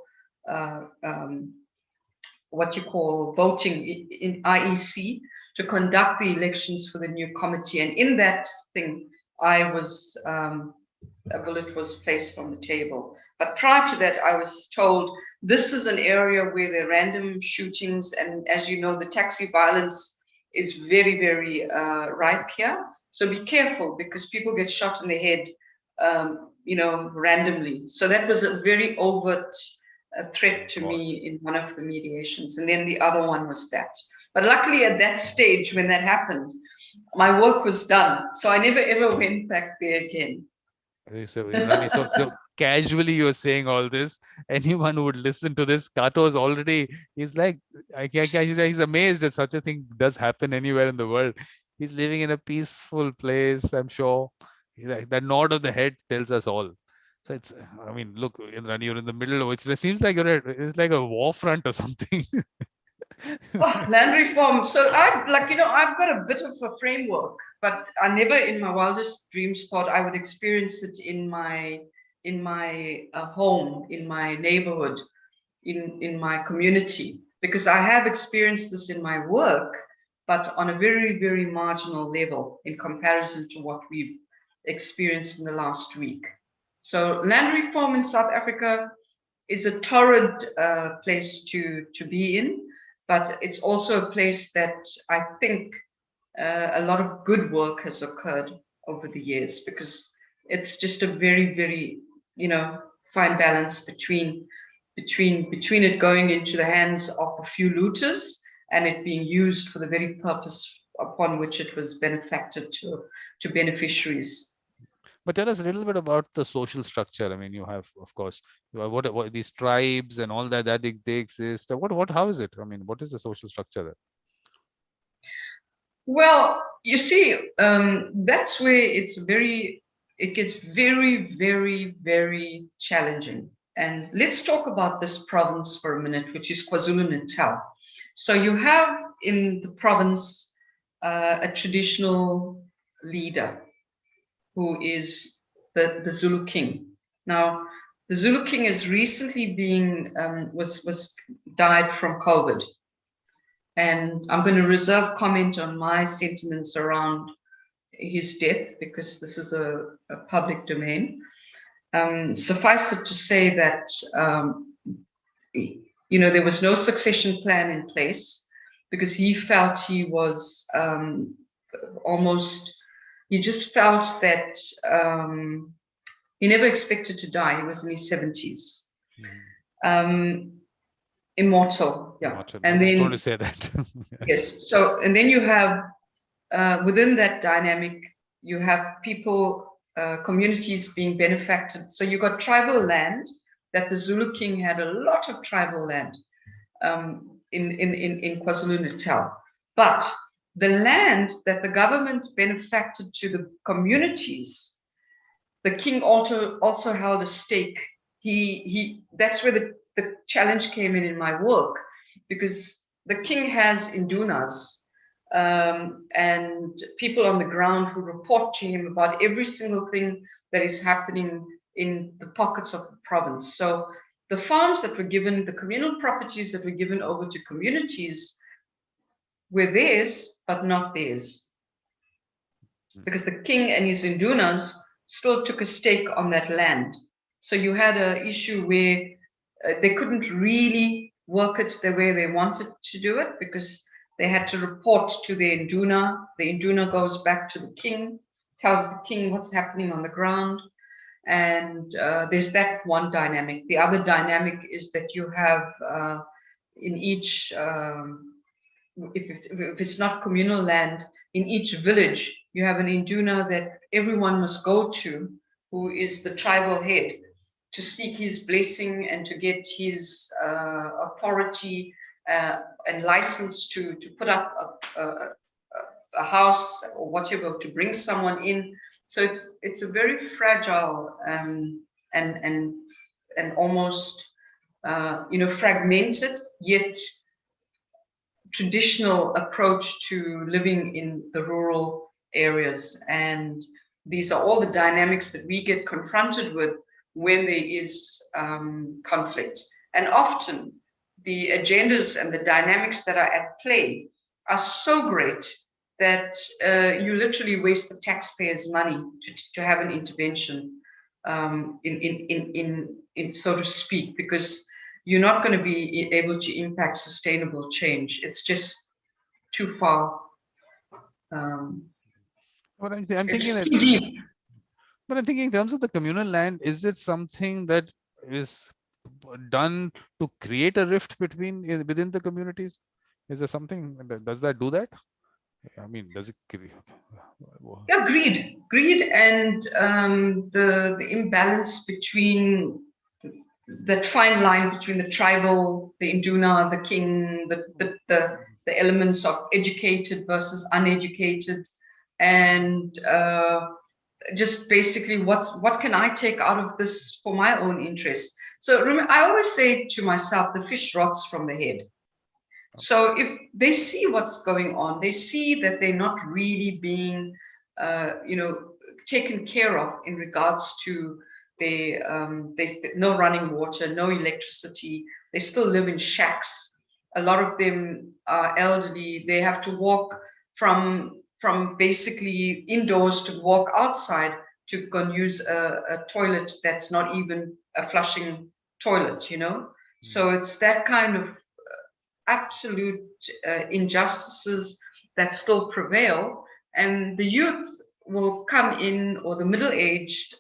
what you call voting in IEC, to conduct the elections for the new committee. And in that thing, I was, a bullet was placed on the table. But prior to that, I was told this is an area where there are random shootings. And as you know, the taxi violence is very, very ripe here. So be careful, because people get shot in the head, you know, randomly. So that was a very overt threat to me in one of the mediations. And then the other one was that. But luckily at that stage, when that happened, my work was done. So I never ever went back there again. So, Indrani, so casually you're saying all this. Anyone who would listen to this, Kato is already, he's like, he's amazed that such a thing does happen anywhere in the world. He's living in a peaceful place, I'm sure. That nod of the head tells us all. So it's, I mean, look, Indrani, you're in the middle of it. It seems like it's like a war front or something. Oh, land reform. So I've got a bit of a framework, but I never in my wildest dreams thought I would experience it in my home, in my neighborhood, in my community, because I have experienced this in my work, but on a very, very marginal level in comparison to what we've experienced in the last week. So land reform in South Africa is a torrid place to be in. But it's also a place that I think a lot of good work has occurred over the years, because it's just a very, very, you know, fine balance between it going into the hands of a few looters and it being used for the very purpose upon which it was benefacted to beneficiaries. But tell us a little bit about the social structure. I mean, you have, of course, you have what these tribes and all that they exist. How is it? I mean, what is the social structure there? Well, you see, that's where it gets very, very, very challenging. And let's talk about this province for a minute, which is KwaZulu-Natal. So you have in the province a traditional leader, who is the Zulu king. Now, the Zulu king has recently died from COVID. And I'm going to reserve comment on my sentiments around his death, because this is a public domain. Suffice it to say that, you know, there was no succession plan in place, because he felt he was he just felt that he never expected to die. He was in his 70s. Immortal, yeah. Immortal. And then, I'm going to say that. yes. So, and then you have, within that dynamic, you have people, communities being benefacted. So you got tribal land, that the Zulu king had a lot of tribal land in KwaZulu-Natal. But the land that the government benefacted to the communities, the king also held a stake. That's where the challenge came in my work, because the king has indunas and people on the ground who report to him about every single thing that is happening in the pockets of the province. So the farms that were given, the communal properties that were given over to communities were theirs, but not theirs. Because the king and his indunas still took a stake on that land. So you had an issue where they couldn't really work it the way they wanted to do it, because they had to report to the induna. The induna goes back to the king, tells the king what's happening on the ground. And there's that one dynamic. The other dynamic is that you have in each, if it's not communal land, in each village, you have an induna that everyone must go to, who is the tribal head, to seek his blessing and to get his authority and license to put up a house or whatever, to bring someone in. So it's a very fragile and almost fragmented yet traditional approach to living in the rural areas. And these are all the dynamics that we get confronted with when there is conflict. And often the agendas and the dynamics that are at play are so great that you literally waste the taxpayers' money to have an intervention, in so to speak, because you're not going to be able to impact sustainable change. It's just too far. But I'm thinking that, too deep. but I'm thinking in terms of the communal land, is it something that is done to create a rift within the communities? Is there something, does that do that? I mean, does it? Yeah, greed, and the imbalance between that fine line between the tribal, the induna, the king, the elements of educated versus uneducated, and just basically what can I take out of this for my own interest. So remember, I always say to myself, the fish rots from the head. So if they see what's going on, they see that they're not really being, taken care of in regards to no running water, no electricity. They still live in shacks. A lot of them are elderly. They have to walk from basically indoors to walk outside to go and use a toilet that's not even a flushing toilet, So it's that kind of absolute injustices that still prevail, and the youth will come in, or the middle-aged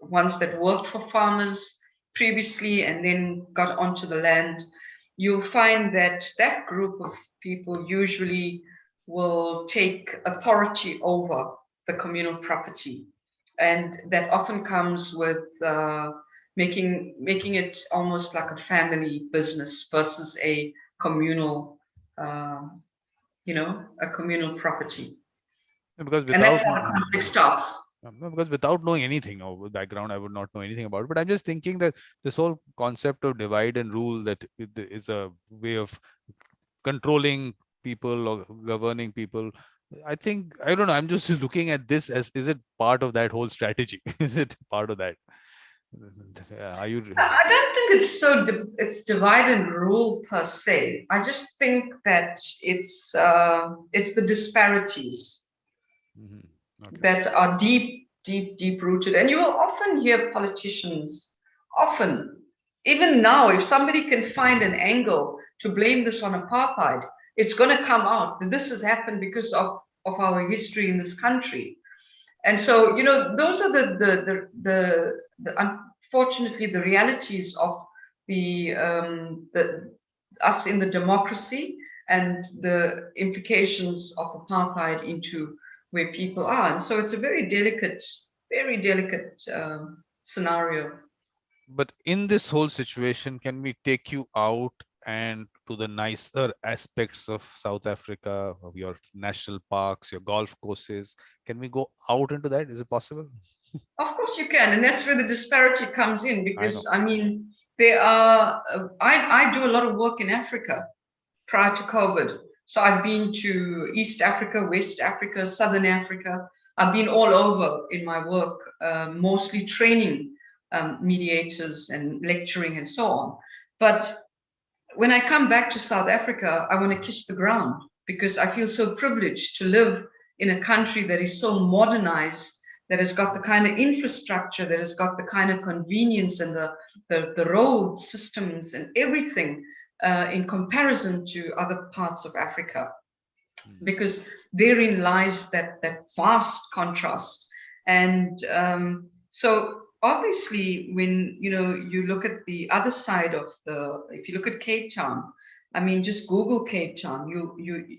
ones that worked for farmers previously and then got onto the land. You'll find that group of people usually will take authority over the communal property, and that often comes with making it almost like a family business versus a communal, a communal property. Because and that's how the conflict starts. Because without knowing anything or background, I would not know anything about it. But I'm just thinking that this whole concept of divide and rule, that is a way of controlling people or governing people. I think, I don't know, I'm just looking at this as, is it part of that whole strategy? Is it part of that? Are you? I don't think it's divide and rule per se. I just think that it's the disparities that are deep rooted. And you will often hear politicians, even now, if somebody can find an angle to blame this on apartheid, it's going to come out that this has happened because of our history in this country. And so, those are the unfortunately the realities of the us in the democracy and the implications of apartheid into where people are. And so it's a very delicate scenario. But in this whole situation, can we take you out and to the nicer aspects of South Africa, of your national parks, your golf courses? Can we go out into that? Is it possible? Of course you can, and that's where the disparity comes in, because I mean, there are. I do a lot of work in Africa prior to COVID, so I've been to East Africa, West Africa, Southern Africa. I've been all over in my work, mostly training mediators and lecturing and so on. But when I come back to South Africa, I want to kiss the ground, because I feel so privileged to live in a country that is so modernized, that has got the kind of infrastructure, that has got the kind of convenience and the road systems and everything in comparison to other parts of Africa. Because therein lies that vast contrast. And so obviously, when you look at the other side of if you look at Cape Town, I mean, just Google Cape Town,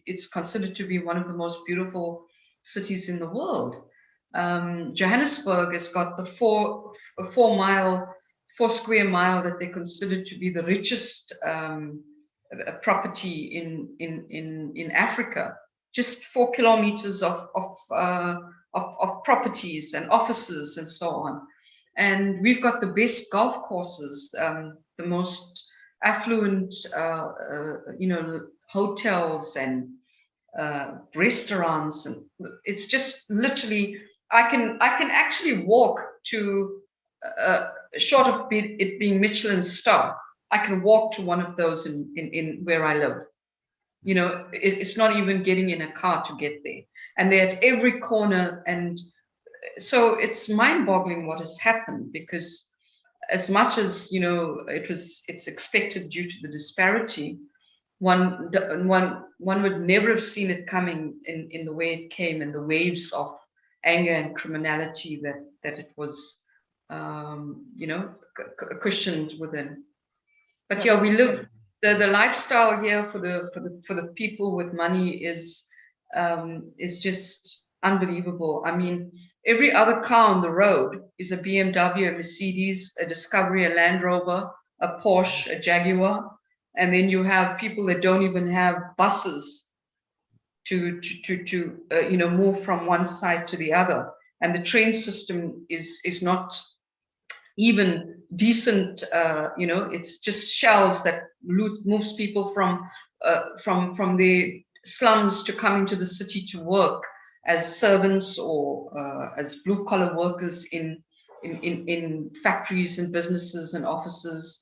it's considered to be one of the most beautiful cities in the world. Johannesburg has got the 4 square mile that they consider to be the richest property in Africa. Just 4 kilometers of properties and offices and so on. And we've got the best golf courses, the most affluent, hotels and restaurants, and it's just literally, I can actually walk to, short of it being Michelin star, I can walk to one of those in where I live. It's not even getting in a car to get there, and they're at every corner. And so it's mind-boggling what has happened, because as much as it's expected due to the disparity, one would never have seen it coming in the way it came, and the waves of anger and criminality that it was cushioned within. But yeah, we live the lifestyle here for the people with money is just unbelievable. I mean, every other car on the road is a BMW, a Mercedes, a Discovery, a Land Rover, a Porsche, a Jaguar, and then you have people that don't even have buses to move from one side to the other, and the train system is not even decent. It's just shells that moves people from the slums to come into the city to work as servants or as blue-collar workers in factories and businesses and offices.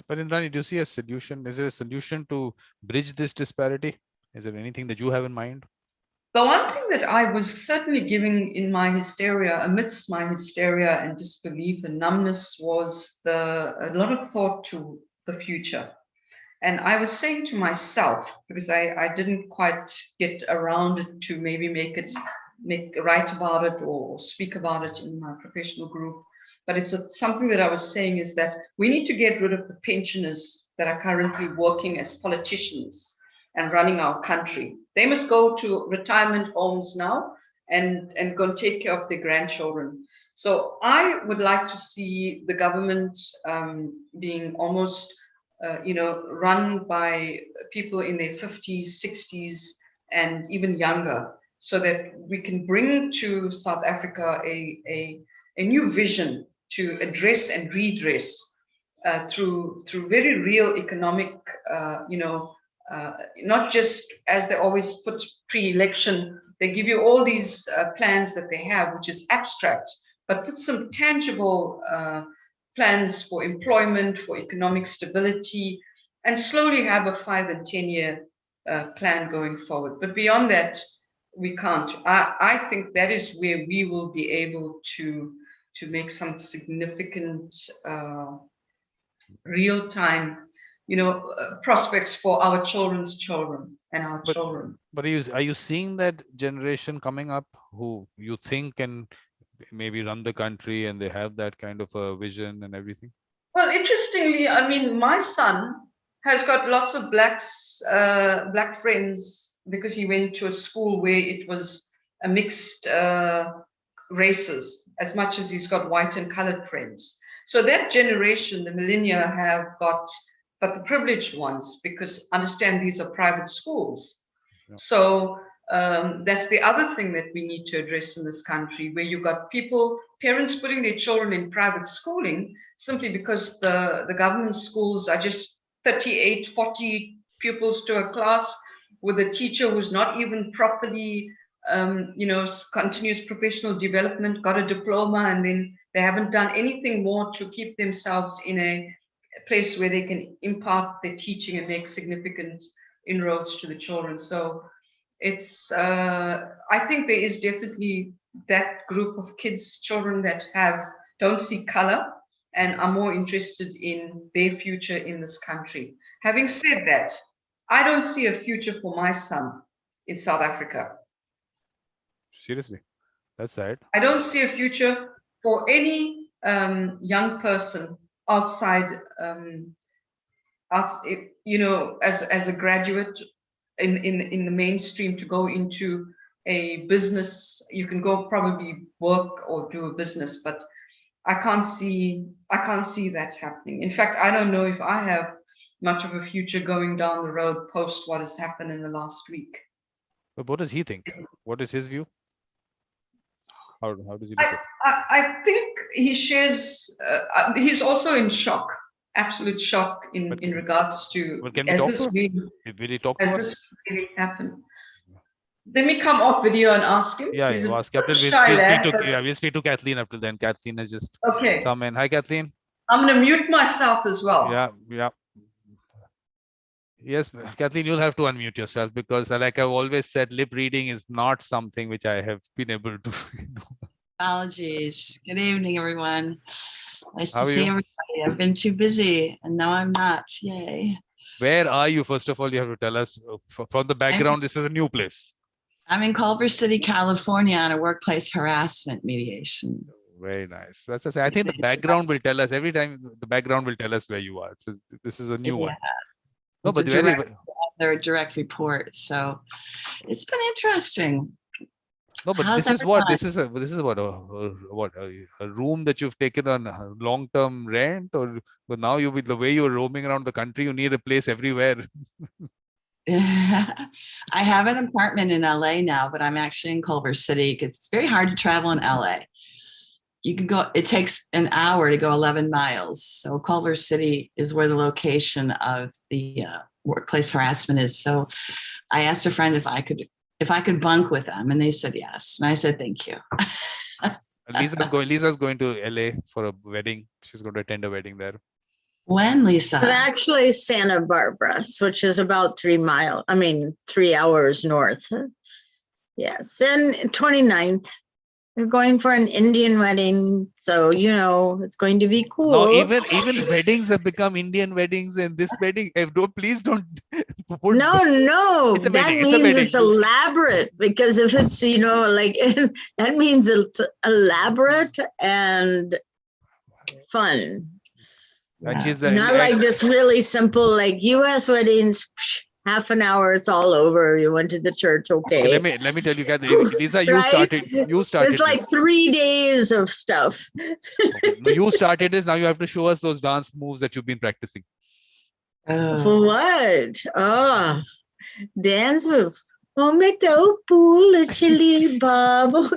But Indrani, do you see a solution? Is there a solution to bridge this disparity? Is there anything that you have in mind? The one thing that I was certainly giving in my hysteria, amidst my hysteria and disbelief and numbness, was a lot of thought to the future. And I was saying to myself, because I didn't quite get around it to maybe write about it or speak about it in my professional group, but it's something that I was saying is that we need to get rid of the pensioners that are currently working as politicians and running our country. They must go to retirement homes now and go and take care of their grandchildren. So I would like to see the government being almost run by people in their 50s, 60s, and even younger, so that we can bring to South Africa a new vision to address and redress through very real economic, not just as they always put pre-election, they give you all these plans that they have, which is abstract, but put some tangible plans for employment, for economic stability, and slowly have a 5 and 10-year plan going forward. But beyond that, we can't. I think that is where we will be able to make some significant real-time prospects for our children's children and our children. But are you seeing that generation coming up who you think can maybe run the country, and they have that kind of a vision and everything? Well, interestingly, I mean, my son has got lots of black friends, because he went to a school where it was a mixed races, as much as he's got white and colored friends. So that generation, the millennia, have got but the privileged ones, because understand these are private schools. Yeah. So that's the other thing that we need to address in this country, where you've got parents putting their children in private schooling simply because the government schools are just 38, 40 pupils to a class, with a teacher who's not even properly continuous professional development, got a diploma, and then they haven't done anything more to keep themselves in a place where they can impart their teaching and make significant inroads to the children. So it's, I think there is definitely that group of kids, children that don't see color and are more interested in their future in this country. Having said that, I don't see a future for my son in South Africa. Seriously, that's sad. I don't see a future for any young person outside, as a graduate in the mainstream to go into a business. You can go probably work or do a business, but I can't see that happening. In fact, I don't know if I have much of a future going down the road post what has happened in the last week. But what does he think? What is his view? How does he look at it? I think he shares, he's also in shock, absolute shock in regards to, can we talk to him? Will he talk to us? Has this really happened? Let me come off video and ask him. Yeah, you ask Captain. We'll speak to Kathleen up till then. Kathleen has just come in. Hi, Kathleen. I'm going to mute myself as well. Yeah. Yes, Kathleen, you'll have to unmute yourself because, like I've always said, lip reading is not something which I have been able to do. Apologies. Good evening, everyone. Nice to see everybody. I've been too busy and now I'm not. Yay. Where are you? First of all, you have to tell us from the background. This is a new place. I'm in Culver City, California on a workplace harassment mediation. Very nice. That's I think the background will tell us every time. The background will tell us where you are. This is a new one. No, but they're a direct report, so it's been interesting. No, but this is what a room that you've taken on long-term rent, or but now with the way you're roaming around the country, you need a place everywhere. I have an apartment in LA now, but I'm actually in Culver City because it's very hard to travel in LA. You can go, it takes an hour to go 11 miles. So Culver City is where the location of the workplace harassment is. So I asked a friend if I could bunk with them, and they said yes. And I said, thank you. Lisa's going to LA for a wedding. She's going to attend a wedding there. When, Lisa? But actually Santa Barbara, which is about 3 hours north. Yes, and 29th. We're going for an Indian wedding, so it's going to be cool. No, even weddings have become Indian weddings, and this wedding, please don't. No, that means it's elaborate, because if it's that means it's elaborate and fun. It's not like this really simple U.S. weddings. Half an hour, it's all over. You went to the church, okay. Let me tell you, Lisa, you started. It's like 3 days of stuff. Okay. No, you started this. Now you have to show us those dance moves that you've been practicing. For what? Oh, dance moves. Oh, me do pool chili bubble.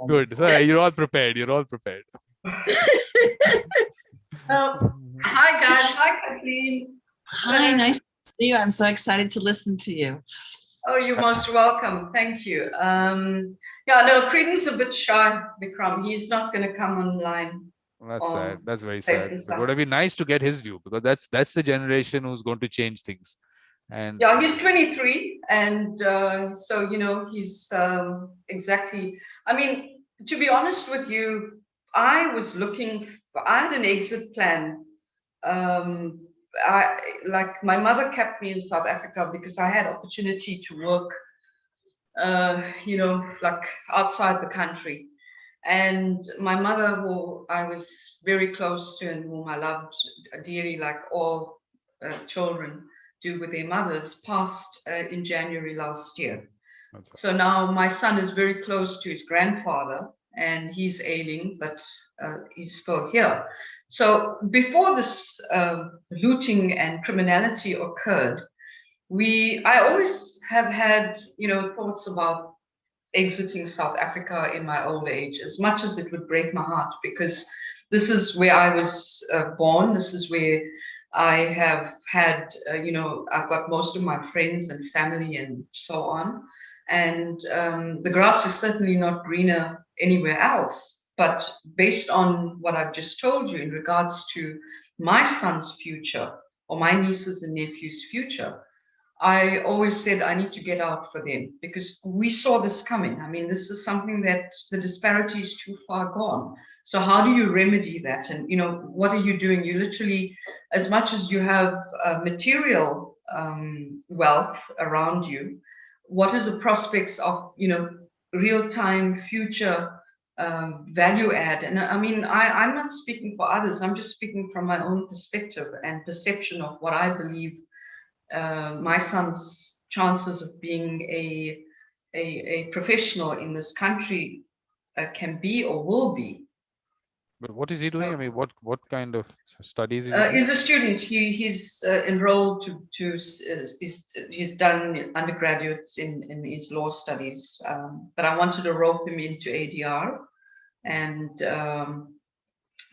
Good. So you're all prepared. Hi guys. Hi Kathleen. Hi, nice to see you. I'm so excited to listen to you. Oh, you're most welcome. Thank you. Creedon's a bit shy, Vikram. He's not going to come online. That's sad. That's very sad. It would have been nice to get his view, because that's the generation who's going to change things. And yeah, he's 23, and so he's exactly. I mean, to be honest with you, I had an exit plan. My mother kept me in South Africa because I had opportunity to work, outside the country. And my mother, who I was very close to and whom I loved dearly, like all children do with their mothers, passed in January last year. So now my son is very close to his grandfather, and he's ailing, but he's still here. So before this looting and criminality occurred, I always have had, thoughts about exiting South Africa in my old age, as much as it would break my heart, because this is where I was born. This is where I have had, I've got most of my friends and family and so on. And the grass is certainly not greener anywhere else. But based on what I've just told you in regards to my son's future or my nieces and nephews' future, I always said I need to get out for them because we saw this coming. I mean, this is something that the disparity is too far gone. So how do you remedy that? And, what are you doing? You literally, as much as you have material wealth around you, what is the prospects of, real-time future value add? And I mean, I'm not speaking for others. I'm just speaking from my own perspective and perception of what I believe my son's chances of being a professional in this country can be or will be. But what is he doing? I mean, what kind of studies is he doing? He's a student. He's enrolled he's done undergraduates in his law studies. But I wanted to rope him into ADR, and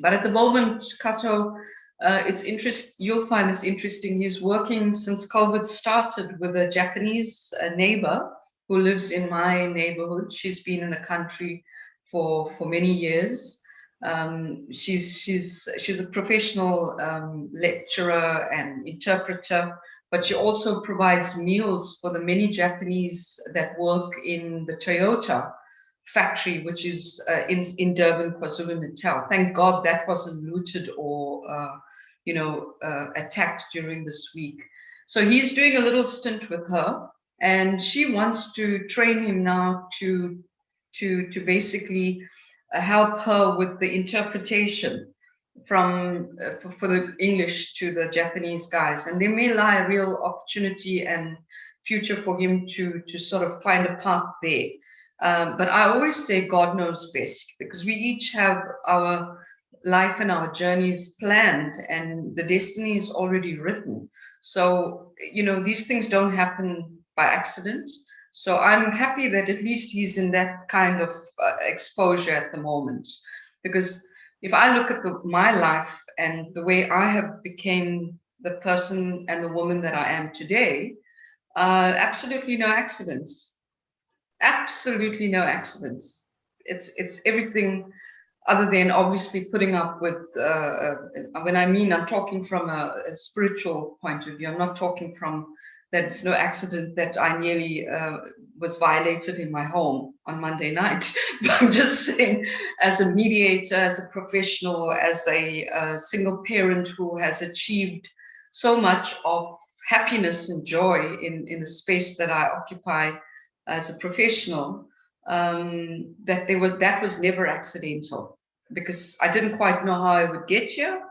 but at the moment, Kato, it's you'll find this interesting. He's working since COVID started with a Japanese neighbor who lives in my neighborhood. She's been in the country for many years. She's a professional lecturer and interpreter, but she also provides meals for the many Japanese that work in the Toyota factory, which is in Durban, KwaZulu-Natal. Thank God that wasn't looted or attacked during this week. So he's doing a little stint with her, and she wants to train him now to basically help her with the interpretation from for the English to the Japanese guys. And there may lie a real opportunity and future for him to sort of find a path there. But I always say God knows best, because we each have our life and our journeys planned, and the destiny is already written. So, these things don't happen by accident. So I'm happy that at least he's in that kind of exposure at the moment, because if I look at my life and the way I have became the person and the woman that I am today, absolutely no accidents. Absolutely no accidents. It's everything other than obviously putting up with, when I'm talking from a spiritual point of view. I'm not talking from that it's no accident that I nearly was violated in my home on Monday night. But I'm just saying, as a mediator, as a professional, as a single parent who has achieved so much of happiness and joy in the space that I occupy as a professional, that was never accidental, because I didn't quite know how I would get here.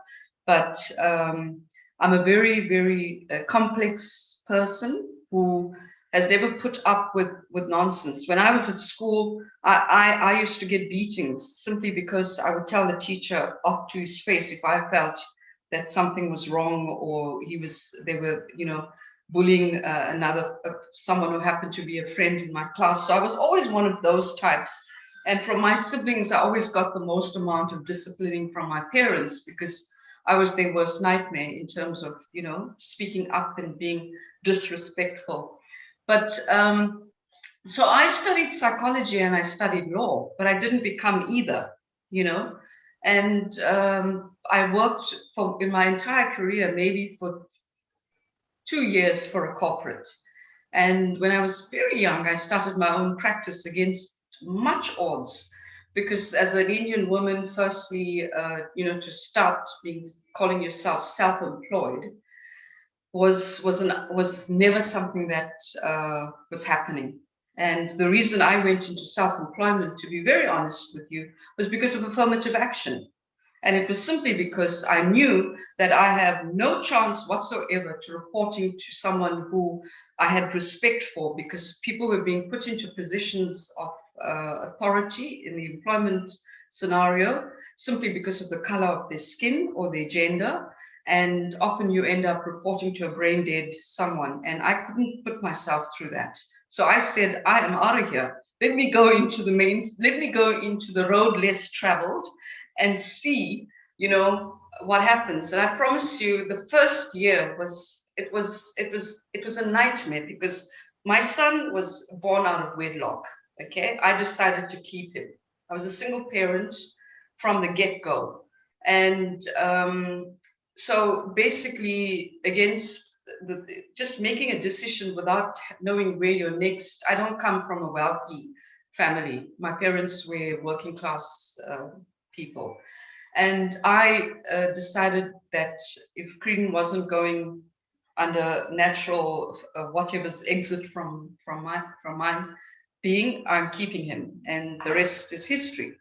But I'm a very, very complex person who has never put up with nonsense. When I was at school, I used to get beatings simply because I would tell the teacher off to his face if I felt that something was wrong, or they were bullying someone who happened to be a friend in my class. So I was always one of those types. And from my siblings, I always got the most amount of disciplining from my parents, because I was their worst nightmare in terms of, speaking up and being disrespectful. But so I studied psychology and I studied law, but I didn't become either, And I worked in my entire career, maybe for 2 years for a corporate. And when I was very young, I started my own practice against much odds, because as an Indian woman, firstly, to start calling yourself self-employed was never something that was happening. And the reason I went into self-employment, to be very honest with you, was because of affirmative action. And it was simply because I knew that I have no chance whatsoever to reporting to someone who I had respect for, because people were being put into positions of authority in the employment scenario simply because of the color of their skin or their gender. And often you end up reporting to a brain dead someone. And I couldn't put myself through that. So I said, I am out of here. Let me go into the road less traveled and see you know, what happens. And I promise you, the first year was a nightmare, because my son was born out of wedlock. Okay, I decided to keep him. I was a single parent from the get-go, and so basically, against just making a decision without knowing where you're next. I don't come from a wealthy family. My parents were working class people. And I decided that if Creedon wasn't going under natural whatever's exit from my being, I'm keeping him, and the rest is history.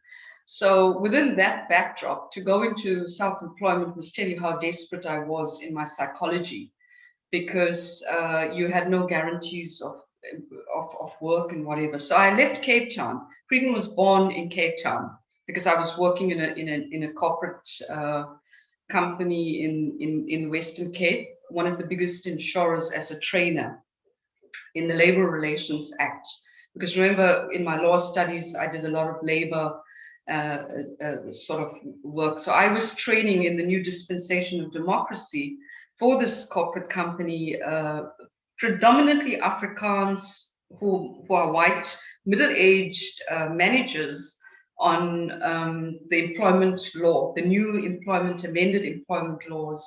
So within that backdrop, to go into self-employment was tell you how desperate I was in my psychology, because you had no guarantees of work and whatever. So I left Cape Town. Creedon was born in Cape Town because I was working in a corporate company in Western Cape, one of the biggest insurers, as a trainer in the Labor Relations Act. Because remember, in my law studies, I did a lot of labor sort of work. So I was training in the new dispensation of democracy for this corporate company, predominantly Afrikaans who are white, middle-aged managers on the employment law, the new amended employment laws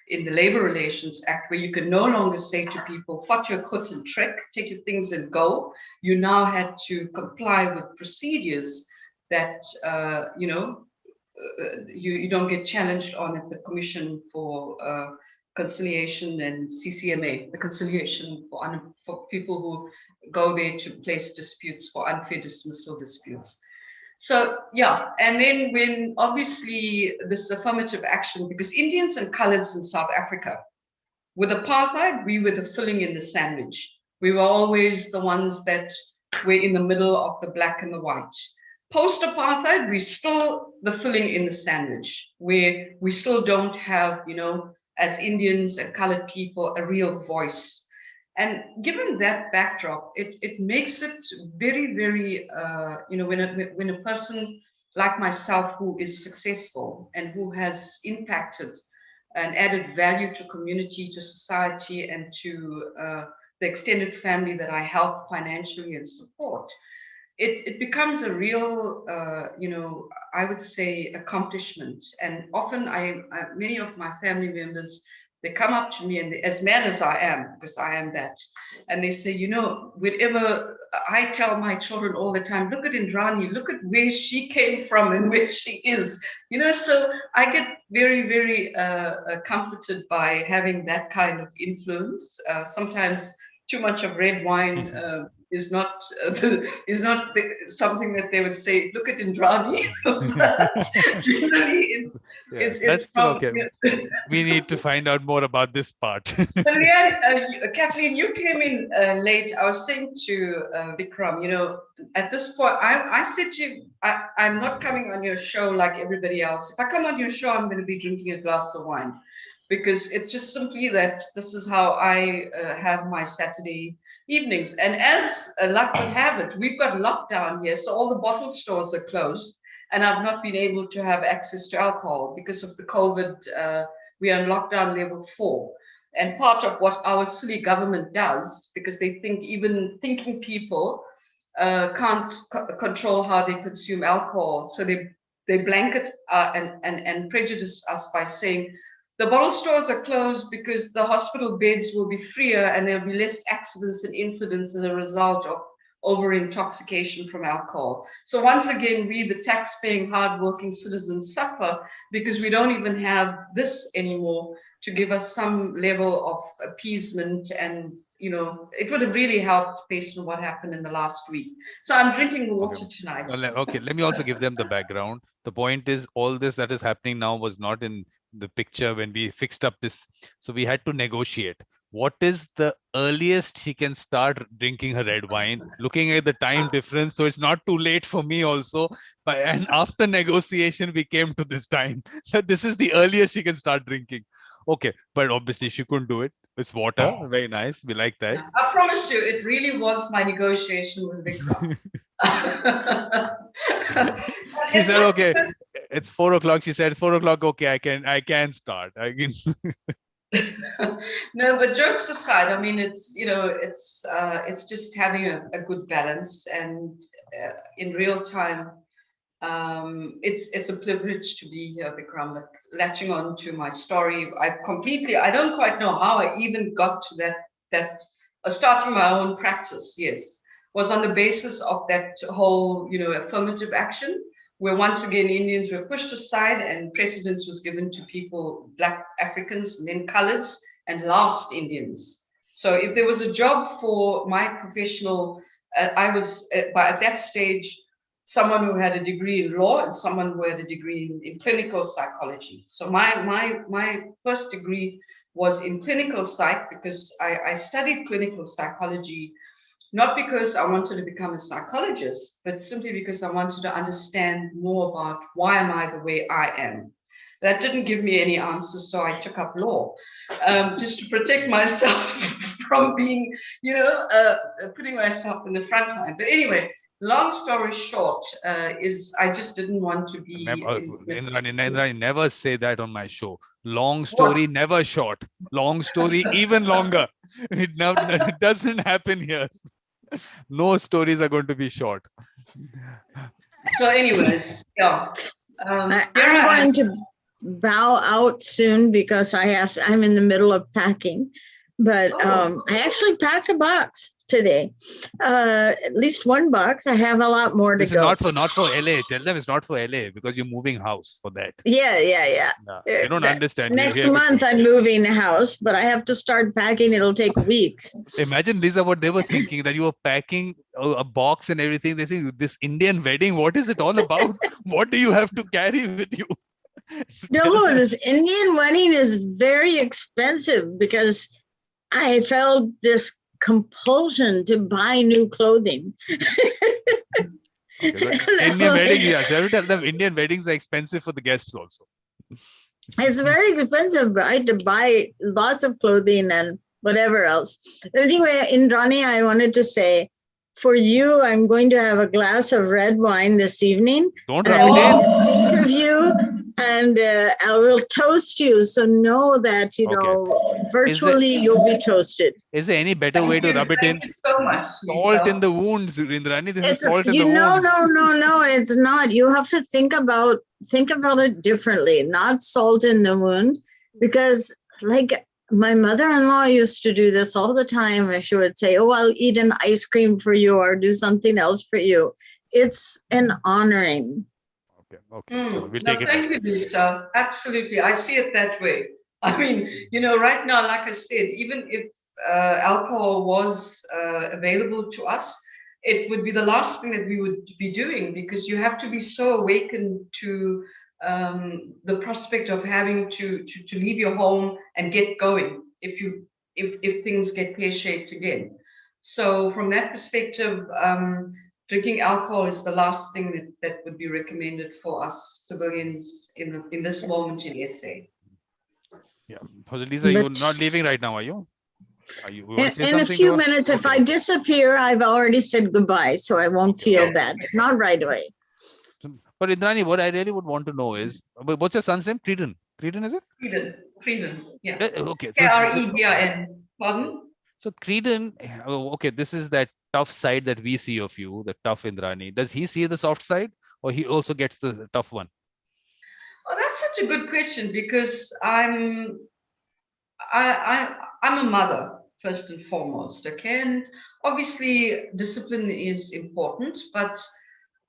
in the Labor Relations Act, where you can no longer say to people, "Vat your goed and trek, take your things and go." You now had to comply with procedures that, you don't get challenged on at the Commission for Conciliation and CCMA, the conciliation for people who go there to place disputes for unfair dismissal disputes. So yeah, and then when obviously this affirmative action, because Indians and coloreds in South Africa, with apartheid, we were the filling in the sandwich. We were always the ones that were in the middle of the black and the white. Post-apartheid, we're still the filling in the sandwich, where we still don't have, as Indians and colored people, a real voice. And given that backdrop, it makes it very, very, when a person like myself who is successful and who has impacted and added value to community, to society, and to the extended family that I help financially and support, it becomes a real, I would say, accomplishment. And often many of my family members, they come up to me, and as mad as I am, because I am that, and they say, whenever I tell my children all the time, look at Indrani, look at where she came from and where she is, so I get very, very comforted by having that kind of influence. Sometimes too much of red wine is not something that they would say, look at Indrani. Generally, it's from, okay. We need to find out more about this part. But Kathleen, you came in late. I was saying to Vikram, at this point, I said to you, I'm not coming on your show like everybody else. If I come on your show, I'm going to be drinking a glass of wine, because it's just simply that this is how I have my Saturday evenings. And as luck would have it, we've got lockdown here, so all the bottle stores are closed, and I've not been able to have access to alcohol because of the COVID. We are in lockdown level 4. And part of what our silly government does, because they think even thinking people can't control how they consume alcohol, so they blanket and prejudice us by saying, the bottle stores are closed because the hospital beds will be freer and there'll be less accidents and incidents as a result of over-intoxication from alcohol. So once again, we, the tax-paying, hard-working citizens, suffer because we don't even have this anymore to give us some level of appeasement. And, it would have really helped based on what happened in the last week. So I'm drinking water tonight. Okay, let me also give them the background. The point is, all this that is happening now was not in the picture when we fixed up this. So we had to negotiate. What is the earliest she can start drinking her red wine, looking at the time difference, so it's not too late for me also. And after negotiation, we came to this time that this is the earliest she can start drinking. Okay, but obviously she couldn't do it. It's water, very nice. We like that. I promise you, it really was my negotiation with Vikram. She said, okay, It's 4 o'clock. She said 4 o'clock. Okay, I can start. I can. No, but jokes aside, I mean, it's, you know, it's just having a good balance, and in real time, it's a privilege to be here, Vikram. But latching on to my story, I don't quite know how I even got to that starting my own practice. Yes, was on the basis of that whole, you know, affirmative action, where once again Indians were pushed aside and precedence was given to people, Black Africans, and then coloreds, and last Indians. So if there was a job for my professional, I was at that stage someone who had a degree in law and someone who had a degree in clinical psychology. So my first degree was in clinical psych, because I studied clinical psychology not because I wanted to become a psychologist, but simply because I wanted to understand more about why am I the way I am. That didn't give me any answers, so I took up law, just to protect myself from being, you know, putting myself in the front line. But anyway, long story short, is I just didn't want to be. Indrani, never say that on my show. Long story, never short. Long story, even longer. It doesn't happen here. No stories are going to be short. So anyways, yeah. I'm going to bow out soon because I'm in the middle of packing, but I actually packed a box today, at least one box. I have a lot more to go. This is not for LA. Tell them it's not for LA because you're moving house for that. Yeah. You don't understand. Next month I'm moving house, but I have to start packing. It'll take weeks. Imagine these are what they were thinking, that you were packing a box and everything. They think, this Indian wedding, what is it all about? What do you have to carry with you? No, this Indian wedding is very expensive because I felt this compulsion to buy new clothing. Indian wedding, yes. I will tell them Indian weddings are expensive for the guests also. It's very expensive, right? To buy lots of clothing and whatever else. Anyway, Indrani, I wanted to say, for you, I'm going to have a glass of red wine this evening. Don't rub it in. Think of you, and I will toast you. So know that, you know, virtually you'll be toasted. Is there any better way to rub it in? Thank you so much. Salt in the wounds, Indrani. This is salt in the wounds. No, it's not. You have to think about it differently, not salt in the wound, because like my mother-in-law used to do this all the time. She would say, oh, I'll eat an ice cream for you or do something else for you. It's an honoring. Okay. So we'll take it. Thank you, Lisa. Absolutely. I see it that way. I mean, you know, right now, like I said, even if alcohol was available to us, it would be the last thing that we would be doing, because you have to be so awakened to the prospect of having to leave your home and get going if things get pear-shaped again. So from that perspective, drinking alcohol is the last thing that would be recommended for us civilians in this moment in SA. Yeah. Jose Lisa, you're not leaving right now, are you? In a few minutes, if I disappear, I've already said goodbye, so I won't feel bad. Not right away. But Indrani, what I really would want to know is, what's your son's name? Creedon, is it? Creedon, yeah. Okay. K-R-E-D-I-N. Pardon? So Creedon, okay, this is that tough side that we see of you, the tough Indrani. Does he see the soft side, or he also gets the tough one? Oh, that's such a good question, because I'm a mother first and foremost, okay? And obviously discipline is important, but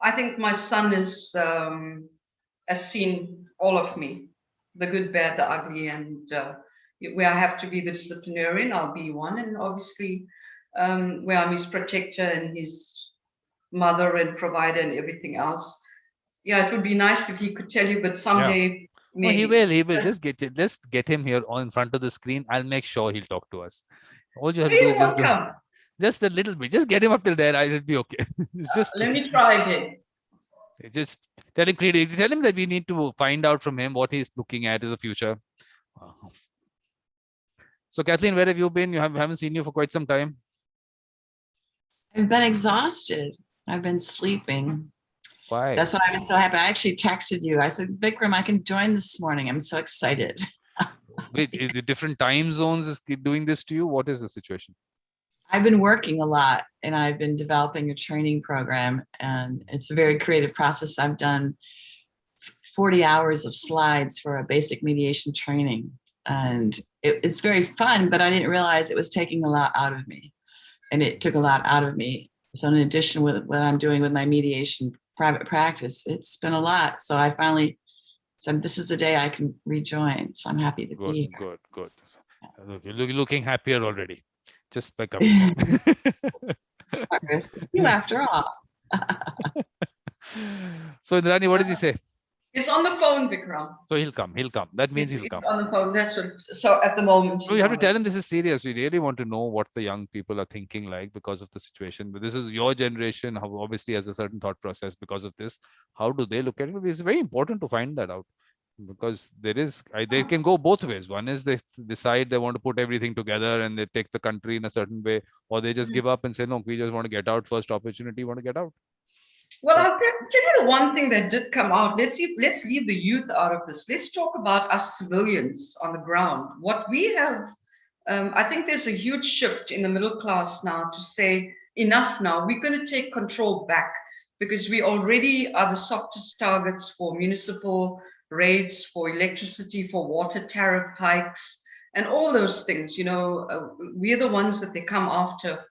I think my son has seen all of me, the good, bad, the ugly, and where I have to be the disciplinarian, I'll be one, and obviously where I'm his protector and his mother and provider and everything else. Yeah, it would be nice if he could tell you, but someday maybe. Well, he will. Just get him here in front of the screen. I'll make sure he'll talk to us. All you have to do is just a little bit. Just get him up till there. I'll be okay. It's just let me try again. Just tell him that we need to find out from him what he's looking at in the future. So Kathleen, where have you been? Haven't seen you for quite some time. I've been exhausted. I've been sleeping. Why? That's why I'm so happy. I actually texted you. I said, Vikram, I can join this morning. I'm so excited. Wait, is the different time zones is doing this to you? What is the situation? I've been working a lot and I've been developing a training program, and it's a very creative process. I've done 40 hours of slides for a basic mediation training, and it's very fun, but I didn't realize it was taking a lot out of me, and it took a lot out of me. So in addition with what I'm doing with my mediation private practice, it's been a lot. So I finally said, this is the day I can rejoin. So I'm happy to be here. Good. You're looking happier already, just by coming. It's you after all. So Indrani, what does he say? He's on the phone, Vikram. So he'll come. That means he'll come. He's on the phone. That's what. So at the moment. So you have to tell him this is serious. We really want to know what the young people are thinking like because of the situation. But this is your generation, how obviously has a certain thought process because of this. How do they look at it? It's very important to find that out, because they can go both ways. One is they decide they want to put everything together and they take the country in a certain way, or they just give up and say, no, we just want to get out. First opportunity, want to get out. Well, I'll tell you the one thing that did come out. Let's leave the youth out of this. Let's talk about us civilians on the ground. What we have, I think there's a huge shift in the middle class now to say, enough now. We're going to take control back, because we already are the softest targets for municipal raids, for electricity, for water tariff hikes, and all those things. We're the ones that they come after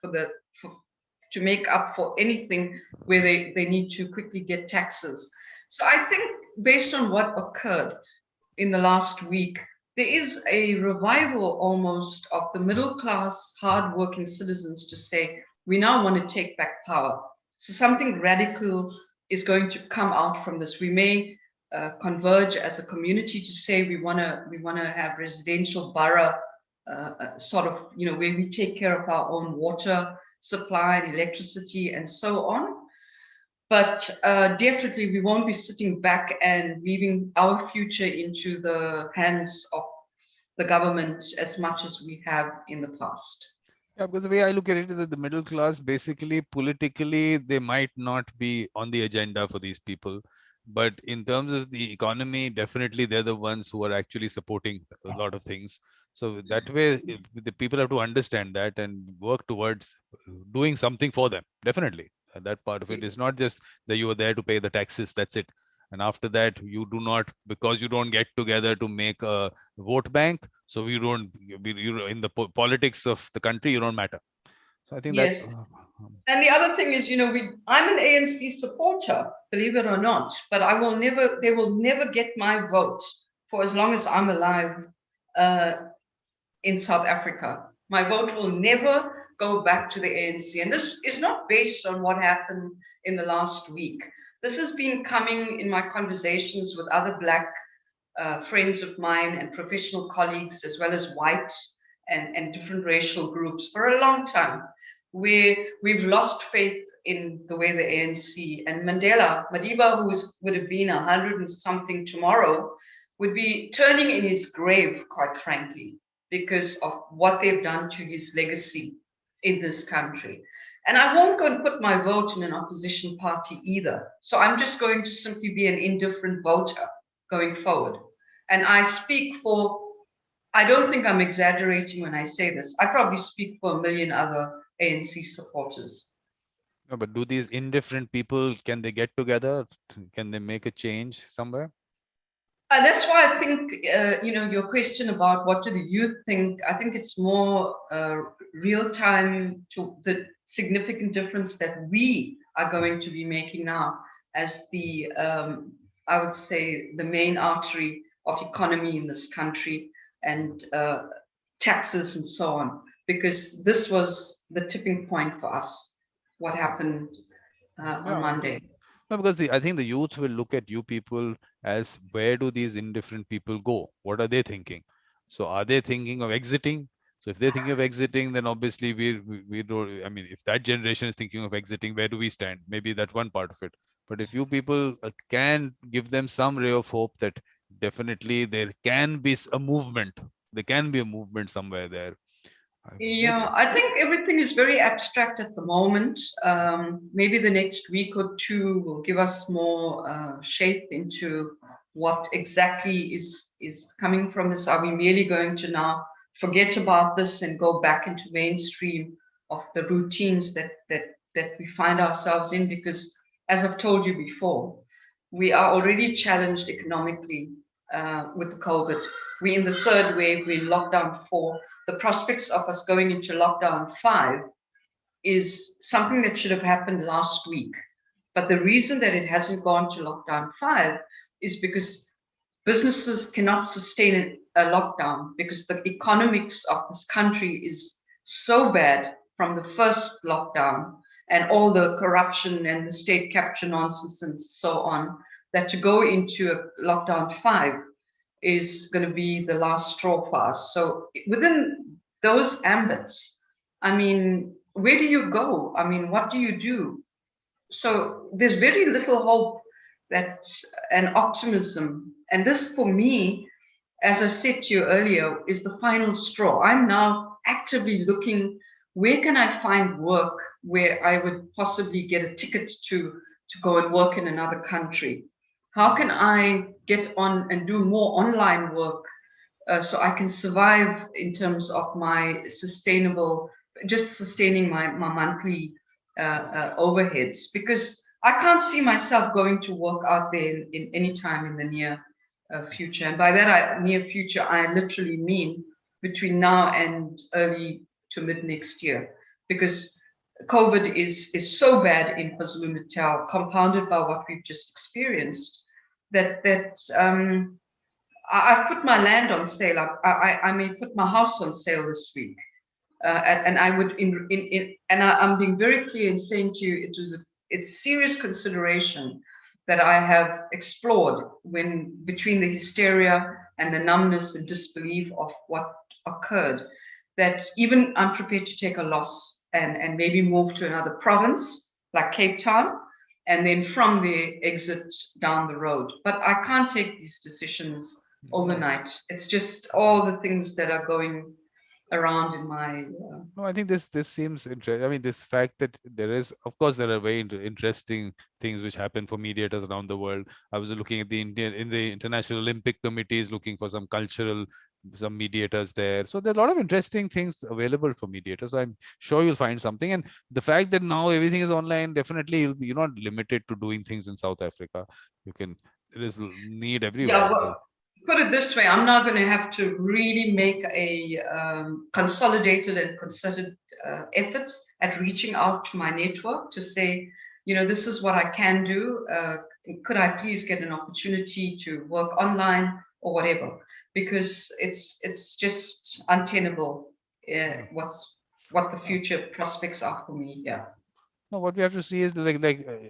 to make up for anything where they need to quickly get taxes. So I think based on what occurred in the last week, there is a revival almost of the middle class, hardworking citizens to say, we now want to take back power. So something radical is going to come out from this. We may converge as a community to say we want to have residential borough sort of, where we take care of our own water supply and electricity and so on. But definitely we won't be sitting back and leaving our future into the hands of the government as much as we have in the past. Yeah, because the way I look at it is that the middle class, basically politically, they might not be on the agenda for these people. But in terms of the economy, definitely they're the ones who are actually supporting a lot of things. So that way, the people have to understand that and work towards doing something for them. Definitely. And that part of it is not just that you are there to pay the taxes. That's it. And after that, you do not, because you don't get together to make a vote bank. So you don't, in the politics of the country, you don't matter. So I think yes. And the other thing is, I'm an ANC supporter, believe it or not, but they will never get my vote for as long as I'm alive in South Africa. My vote will never go back to the ANC. And this is not based on what happened in the last week. This has been coming in my conversations with other Black friends of mine and professional colleagues, as well as white and different racial groups for a long time, where we've lost faith in the way the ANC and Madiba, who would have been 100 and something tomorrow, would be turning in his grave, quite frankly, because of what they've done to his legacy in this country. And I won't go and put my vote in an opposition party either. So I'm just going to simply be an indifferent voter going forward. And I speak for, I don't think I'm exaggerating when I say this, I probably speak for a million other ANC supporters. No, but do these indifferent people, can they get together? Can they make a change somewhere? That's why I think, your question about what do the youth think, I think it's more real time to the significant difference that we are going to be making now as the, I would say, the main artery of economy in this country, and taxes and so on, because this was the tipping point for us, what happened on Monday. No, because I think the youth will look at you people as, where do these indifferent people go? What are they thinking? So are they thinking of exiting? So if they're thinking of exiting, then obviously we don't, I mean, if that generation is thinking of exiting, where do we stand? Maybe that's one part of it. But if you people can give them some ray of hope that definitely there can be a movement, there can be a movement somewhere there. Yeah, I think everything is very abstract at the moment. Maybe the next week or two will give us more shape into what exactly is coming from this. Are we merely going to now forget about this and go back into mainstream of the routines that we find ourselves in? Because as I've told you before, we are already challenged economically with the COVID. We're in the third wave, we're in lockdown 4. The prospects of us going into lockdown 5 is something that should have happened last week. But the reason that it hasn't gone to lockdown 5 is because businesses cannot sustain a lockdown, because the economics of this country is so bad from the first lockdown and all the corruption and the state capture nonsense and so on, that to go into a lockdown 5 is going to be the last straw for us. So within those ambits, I mean, where do you go? I mean, what do you do? So there's very little hope that and optimism. And this, for me, as I said to you earlier, is the final straw. I'm now actively looking, where can I find work where I would possibly get a ticket to go and work in another country? How can I get on and do more online work so I can survive in terms of my sustainable, just sustaining my monthly overheads? Because I can't see myself going to work out there in any time in the near future. And by that near future, I literally mean between now and early to mid next year, because COVID is so bad in KwaZulu-Natal, compounded by what we've just experienced, that I've put my land on sale. I may put my house on sale this week, and I would I'm being very clear in saying to you, it's serious consideration that I have explored when between the hysteria and the numbness and disbelief of what occurred, that even I'm prepared to take a loss and maybe move to another province like Cape Town, and then from there exit down the road. But I can't take these decisions overnight. It's just all the things that are going around in my No, I think this seems interesting. I mean, this fact that there is, of course, there are very interesting things which happen for mediators around the world. I was looking at the International Olympic Committee is looking for some mediators there. So there are a lot of interesting things available for mediators. So I'm sure you'll find something. And the fact that now everything is online, definitely you're not limited to doing things in South Africa. There is need everywhere. Yeah, well, put it this way, I'm not going to have to really make a consolidated and concerted effort at reaching out to my network to say, this is what I can do. Could I please get an opportunity to work online or whatever? Because it's just untenable what the future prospects are for me. Yeah. No, what we have to see is like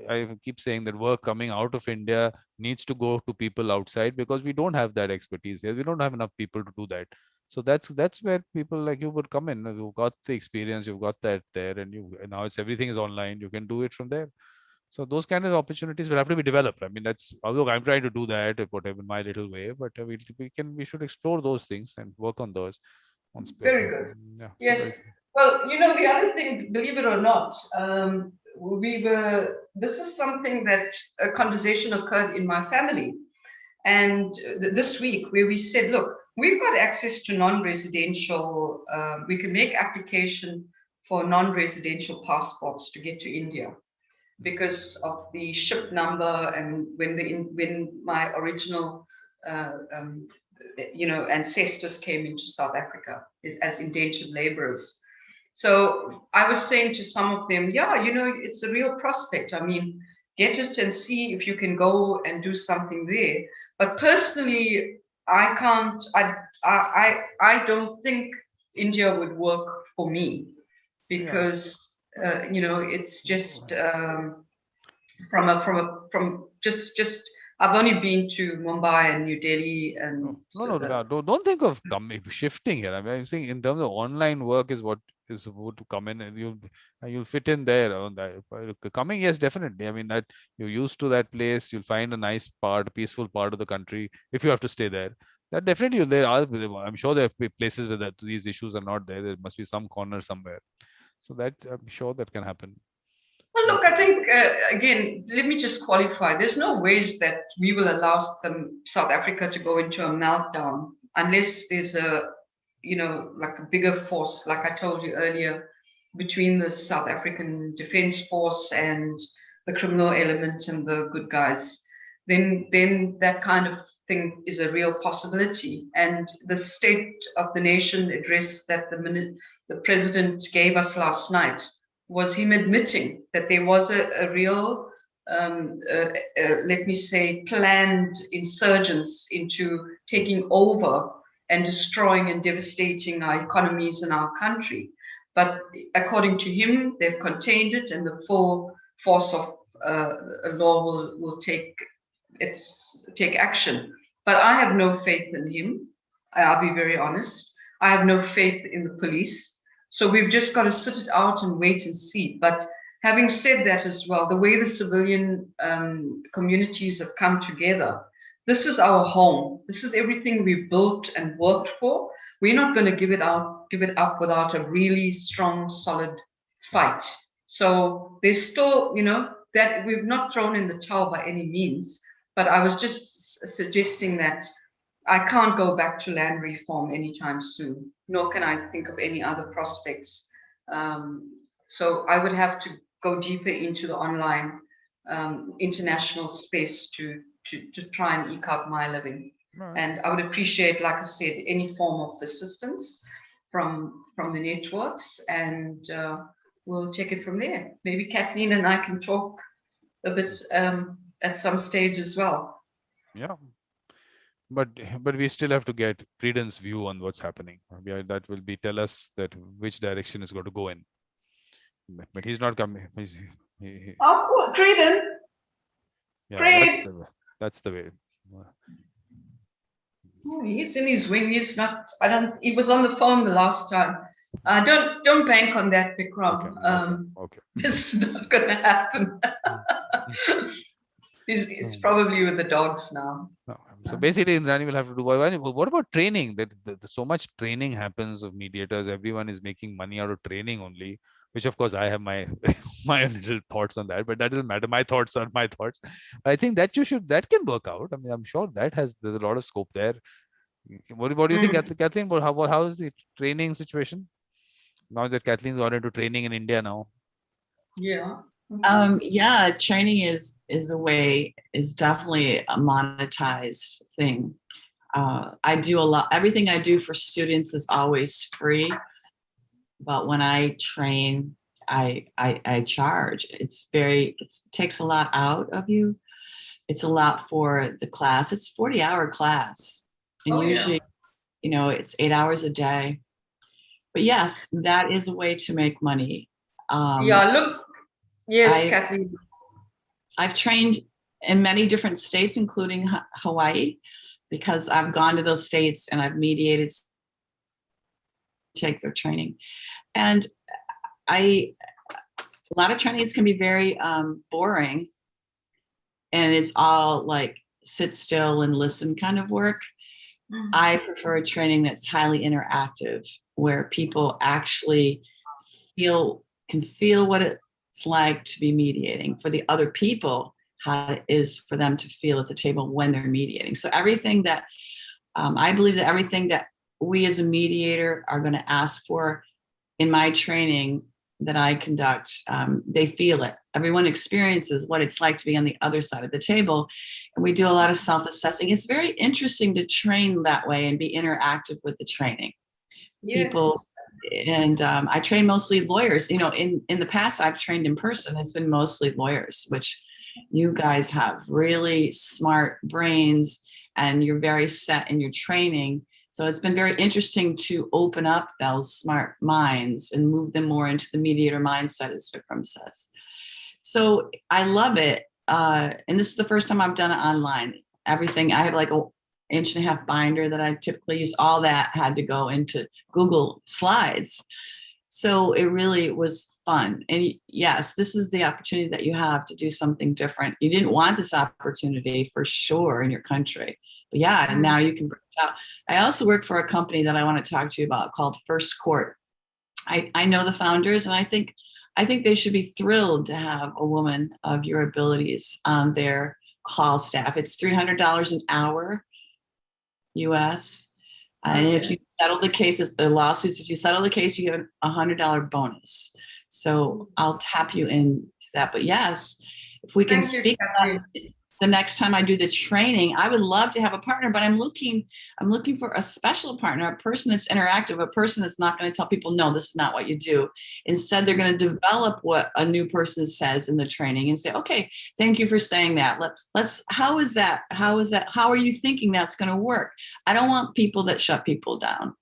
I keep saying that work coming out of India needs to go to people outside, because we don't have that expertise here. We don't have enough people to do that. So that's where people like you would come in. You've got the experience, you've got that there, and now everything is online. You can do it from there. So those kind of opportunities will have to be developed. I mean, although I'm trying to do that, whatever in my little way, but we should explore those things and work on those. Very good. Yeah. Yes. Well, the other thing, believe it or not, this is something that a conversation occurred in my family. And this week where we said, look, we've got access to non-residential, we can make application for non-residential passports to get to India because of the ship number, and when my original ancestors came into South Africa as indentured laborers. So I was saying to some of them, it's a real prospect. I mean, get it and see if you can go and do something there. But personally, I can't. I don't think India would work for me, because it's just from just. I've only been to Mumbai and New Delhi and don't think of shifting here. I mean, I'm saying in terms of online work is what is would come in, and you'll fit in there on that. Coming, yes, definitely. I mean, that you're used to that place, you'll find a nice peaceful part of the country if you have to stay there. That definitely there are. I'm sure there are places where these issues are not there. There must be some corner somewhere. So that I'm sure that can happen. Well, look, I think, again, let me just qualify. There's no ways that we will allow South Africa to go into a meltdown unless there's like a bigger force, like I told you earlier, between the South African Defence Force and the criminal element and the good guys. Then that kind of thing is a real possibility. And the State of the Nation address that the president gave us last night was him admitting that there was a real, let me say, planned insurgence into taking over and destroying and devastating our economies and our country. But according to him, they've contained it, and the full force of law will take action. But I have no faith in him. I'll be very honest. I have no faith in the police. So we've just got to sit it out and wait and see. But having said that as well, the way the civilian communities have come together, this is our home. This is everything we built and worked for. We're not going to give it up without a really strong, solid fight. So there's still, that we've not thrown in the towel by any means. But I was just suggesting that I can't go back to land reform anytime soon, nor can I think of any other prospects. So I would have to go deeper into the online international space to try and eke out my living. Right. And I would appreciate, like I said, any form of assistance from the networks, and we'll take it from there. Maybe Kathleen and I can talk a bit at some stage as well. Yeah. But we still have to get Creedon's view on what's happening. That will tell us that which direction is going to go in. But he's not coming. Oh, cool. Creedon. Yeah, that's the way. Oh, he's in his wing. He's not. He was on the phone the last time. Don't bank on that, Vikram. Okay. This is not going to happen. He's probably with the dogs now. No. So basically, Indrani will have to do. What about training? That so much training happens of mediators. Everyone is making money out of training only. Which of course I have my little thoughts on that, but that doesn't matter. My thoughts are my thoughts. I think that that can work out. I mean, I'm sure there's a lot of scope there. What do you think, Kathleen? How is the training situation now that Kathleen's gone into training in India now? Yeah. Yeah, training is definitely a monetized thing. I do a lot. Everything I do for students is always free. But when I train, I charge. It takes a lot out of you. It's a lot for the class. It's a 40-hour class. And usually, it's 8 hours a day. But yes, that is a way to make money. Yes, Kathleen. I've trained in many different states, including Hawaii, because I've gone to those states and I've mediated take their training. And a lot of trainings can be very boring, and it's all like sit still and listen kind of work. Mm-hmm. I prefer a training that's highly interactive, where people actually can feel what it's like to be mediating for the other people, how it is for them to feel at the table when they're mediating. So everything that I believe that everything that we as a mediator are going to ask for in my training that I conduct, they feel it. Everyone experiences what it's like to be on the other side of the table. And we do a lot of self-assessing. It's very interesting to train that way and be interactive with the training. Yes. People, and I train mostly lawyers. In the past, I've trained in person. It's been mostly lawyers, which you guys have really smart brains and you're very set in your training. So it's been very interesting to open up those smart minds and move them more into the mediator mindset, as Vikram says. So I love it. And this is the first time I've done it online. Everything, I have like an 1.5-inch binder that I typically use. All that had to go into Google Slides. So it really was fun. And yes, this is the opportunity that you have to do something different. You didn't want this opportunity for sure in your country. But yeah, now you can bring I also work for a company that I want to talk to you about called First Court. I know the founders, and I think they should be thrilled to have a woman of your abilities on their call staff. It's $300 an hour, US. And if you settle the cases, the lawsuits, if you settle the case, you get a $100 bonus. So I'll tap you into that. But yes, if we can speak about the next time I do the training, I would love to have a partner, but I'm looking for a special partner, a person that's interactive, a person that's not going to tell people, no, this is not what you do. Instead, they're going to develop what a new person says in the training and say, okay, thank you for saying that. How is that? How are you thinking that's going to work? I don't want people that shut people down.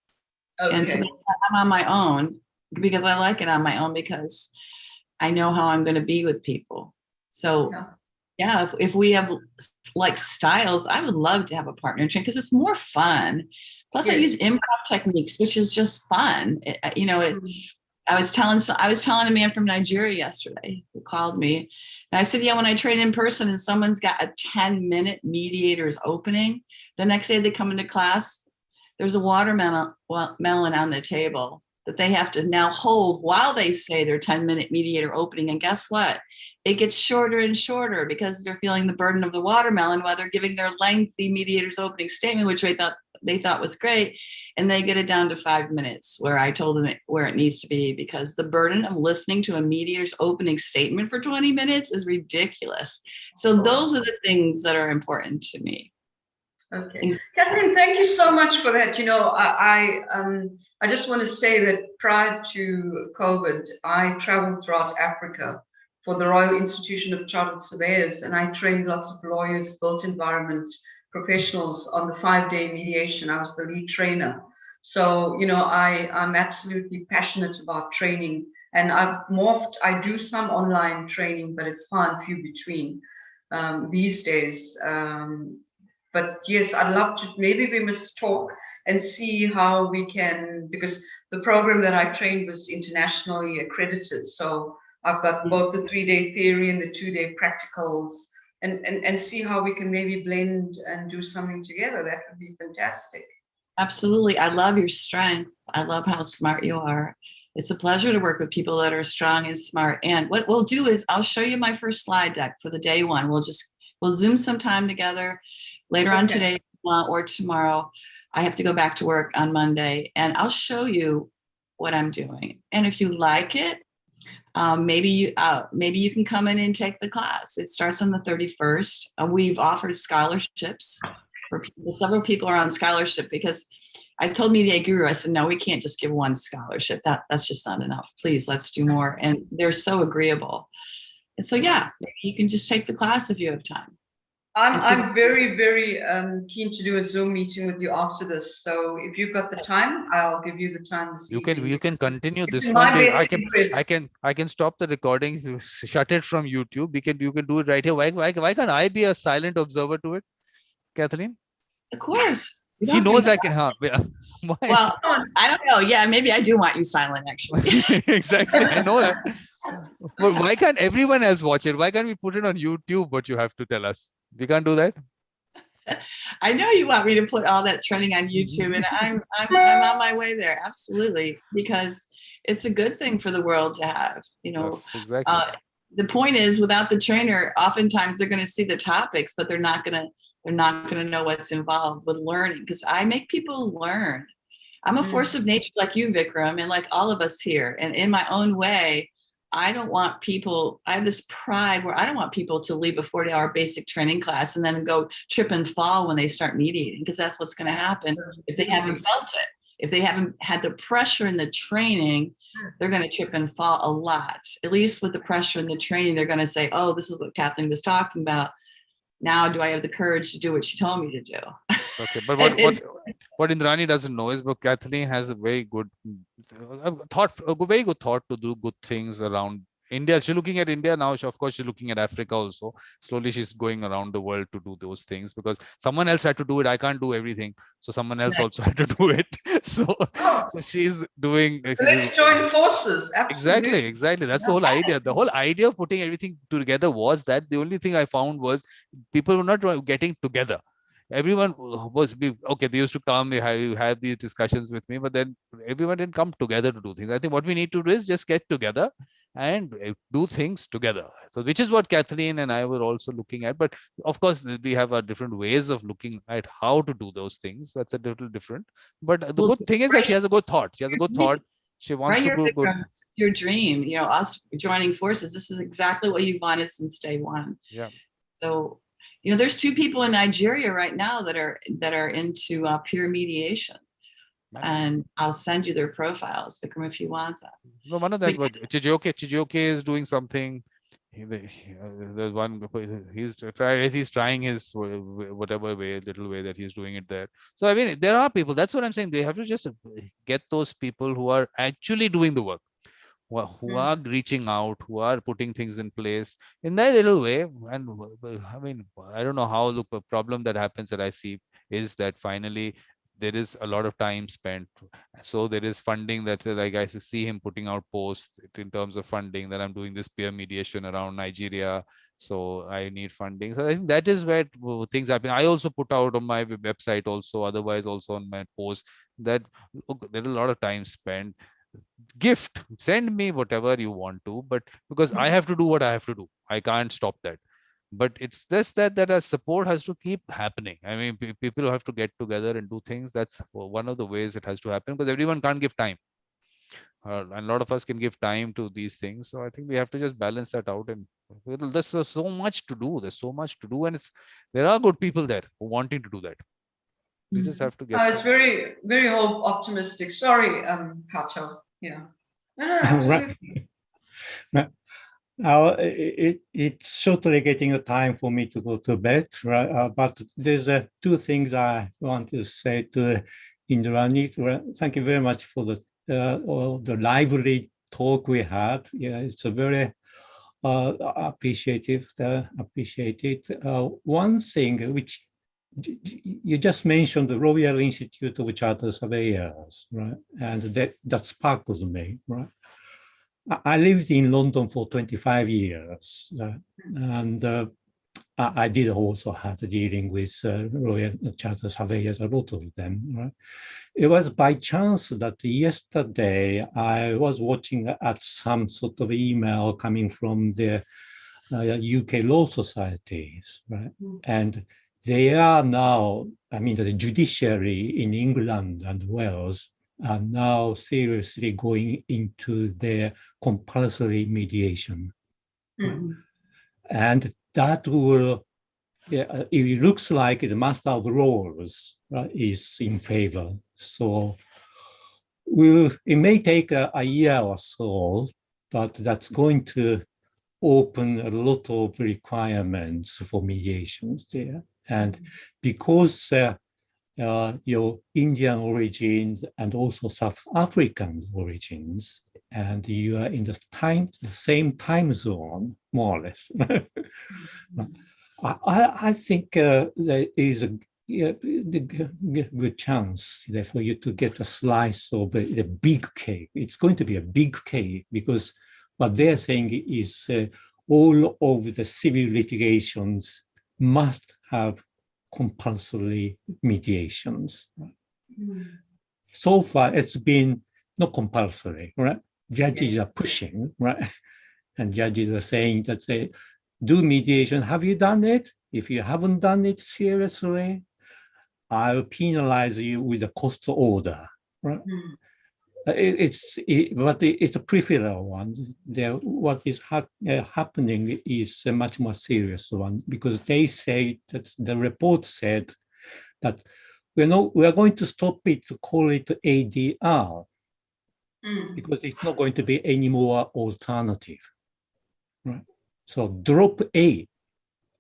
Okay. And so I'm on my own because I like it on my own because I know how I'm going to be with people. So yeah, if we have like styles, I would love to have a partner train because it's more fun. Plus, I use improv techniques, which is just fun. I was telling a man from Nigeria yesterday who called me, and I said, yeah, when I train in person and someone's got a 10-minute mediators opening, the next day they come into class, there's a watermelon on the table that they have to now hold while they say their 10-minute mediator opening. And guess what? It gets shorter and shorter because they're feeling the burden of the watermelon while they're giving their lengthy mediator's opening statement, which they thought was great. And they get it down to 5 minutes where I told them where it needs to be, because the burden of listening to a mediator's opening statement for 20 minutes is ridiculous. So those are the things that are important to me. Okay, Kathleen, thank you so much for that. I just want to say that prior to COVID, I traveled throughout Africa for the Royal Institution of Chartered Surveyors, and I trained lots of lawyers, built environment professionals on the 5-day mediation. I was the lead trainer. So, I'm absolutely passionate about training, and I do some online training, but it's far and few between these days. But yes, I'd love to, maybe we must talk and see how we can, because the program that I trained was internationally accredited. So I've got both the 3-day theory and the 2-day practicals, and see how we can maybe blend and do something together. That would be fantastic. Absolutely. I love your strength. I love how smart you are. It's a pleasure to work with people that are strong and smart. And what we'll do is I'll show you my first slide deck for the day one. We'll Zoom some time together later on today or tomorrow. I have to go back to work on Monday, and I'll show you what I'm doing. And if you like it, maybe you can come in and take the class. It starts on the 31st. We've offered scholarships for people. Several people are on scholarship because I told Mediate Guru, I said, no, we can't just give one scholarship. That's just not enough. Please, let's do more. And they're so agreeable. And so, yeah, maybe you can just take the class if you have time. I'm very, very keen to do a Zoom meeting with you after this. So if you've got the time, I'll give you the time this evening. You can continue this one. I can stop the recording, shut it from YouTube. You can do it right here. Why can't I be a silent observer to it, Kathleen? Of course. She knows I can. Well, I don't know. Yeah, maybe I do want you silent, actually. Exactly. I know that. But why can't everyone else watch it? Why can't we put it on YouTube? But you have to tell us. We can't do that. I know you want me to put all that trending on YouTube, and I'm on my way there. Absolutely, because it's a good thing for the world to have. Yes, exactly. The point is, without the trainer, oftentimes they're going to see the topics, but they're not going to know what's involved with learning. Because I make people learn. I'm a force of nature, like you, Vikram, and like all of us here. And in my own way, I have this pride where I don't want people to leave a 40-hour basic training class and then go trip and fall when they start mediating, because that's what's going to happen if they haven't felt it. If they haven't had the pressure in the training, they're going to trip and fall a lot. At least with the pressure in the training, they're going to say, oh, this is what Kathleen was talking about. Now do I have the courage to do what she told me to do? Okay, but what Indrani doesn't know is, but Kathleen has a very good thought to do good things around India. She's looking at India now. Of course, she's looking at Africa also. Slowly, she's going around the world to do those things because someone else had to do it. I can't do everything, so someone else also had to do it. So she's doing. So let's join forces. Absolutely. Exactly. That's the whole idea. The whole idea of putting everything together was that the only thing I found was people were not getting together. everyone was okay. They used to come, have these discussions with me, but then everyone didn't come together to do things. I think what we need to do is just get together and do things together. So which is what Kathleen and I were also looking at. But of course, we have our different ways of looking at how to do those things. That's a little different. But the good thing is that she has a good thought. She has a good thought. She wants to do good. It's your dream, you know, us joining forces. This is exactly what you wanted since day one. Yeah. So, you know, there's 2 people in Nigeria right now that are into pure mediation, and I'll send you their profiles, Vikram, if you want that. No, one of them, but Chijioke is doing something. There's one. He's trying his whatever little way that he's doing it there. So I mean, there are people. That's what I'm saying. They have to just get those people who are actually doing the work, who are reaching out, who are putting things in place in that little way. And I mean, I don't know how. The problem that happens that I see is that finally there is a lot of time spent. So there is funding that, like, I see him putting out posts in terms of funding that I'm doing this peer mediation around Nigeria. So I need funding. So I think that is where things happen. I also put out on my website also, otherwise also on my post, that look, there is a lot of time spent. Gift, send me whatever you want to, but because I have to do what I have to do, I can't stop that. But it's just that our support has to keep happening. I mean, people have to get together and do things. That's one of the ways it has to happen, because everyone can't give time. And a lot of us can give time to these things. So I think we have to just balance that out. And there's so much to do. There's so much to do, and there are good people there who wanting to do that. We just have to get. It's very, very optimistic. Sorry, Kato. Yeah. No, absolutely. Right. It's shortly getting a time for me to go to bed, right? But there's 2 things I want to say to Indrani. Thank you very much for the lively talk we had. Yeah, it's a very appreciated. One thing which you just mentioned, the Royal Institute of Charter Surveyors, right? And that sparkles me, right? I lived in London for 25 years, and I did also have dealing with Royal Charter Surveyors, a lot of them. Right? It was by chance that yesterday I was watching at some sort of email coming from the UK law societies, right? And they are now, I mean, the judiciary in England and Wales are now seriously going into their compulsory mediation. And that will, it looks like the master of laws is in favor. So it may take a year or so, but that's going to open a lot of requirements for mediations there. And because your Indian origins and also South African origins, and you are in the same time zone, more or less. I think there is a good chance for you to get a slice of the big cake. It's going to be a big cake, because what they're saying is all of the civil litigations must have compulsory mediations. So far, it's been not compulsory, right? Judges are pushing, right? And judges are saying that they do mediation. Have you done it? If you haven't done it seriously, I'll penalize you with a cost order, right? But it's a peripheral one. What is happening is a much more serious one, because they say that the report said that we are going to stop it to call it ADR, because it's not going to be any more alternative, right? So drop A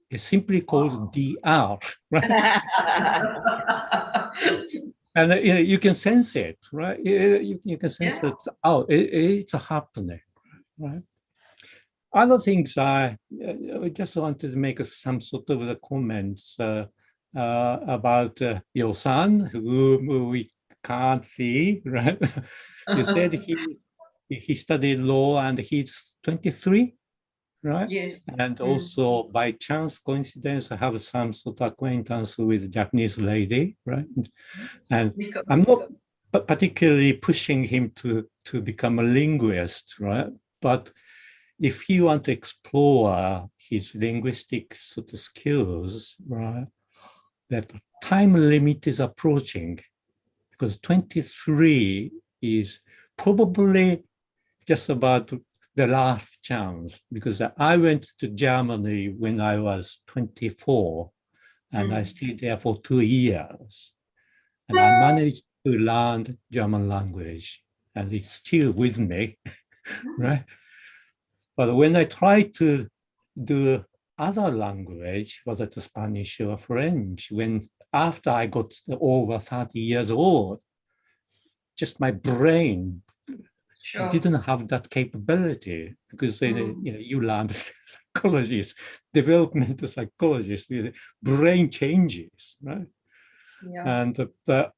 is simply called DR, right? And you can sense it, right? You can sense that, it's happening, right? Other things I just wanted to make some sort of comments about your son, whom we can't see, right? You said he studied law and he's 23? right? Yes. And also by chance, coincidence, I have some sort of acquaintance with a Japanese lady, right? And I'm not particularly pushing him to become a linguist, right? But if he want to explore his linguistic sort of skills, right, that time limit is approaching, because 23 is probably just about the last chance, because I went to Germany when I was 24 and I stayed there for 2 years, and I managed to learn German language, and it's still with me, right? But when I tried to do other language, whether it Spanish or French, when after I got over 30 years old, just my brain didn't have that capability, because you learn psychologist, developmental psychologist, brain changes, right? Yeah. And it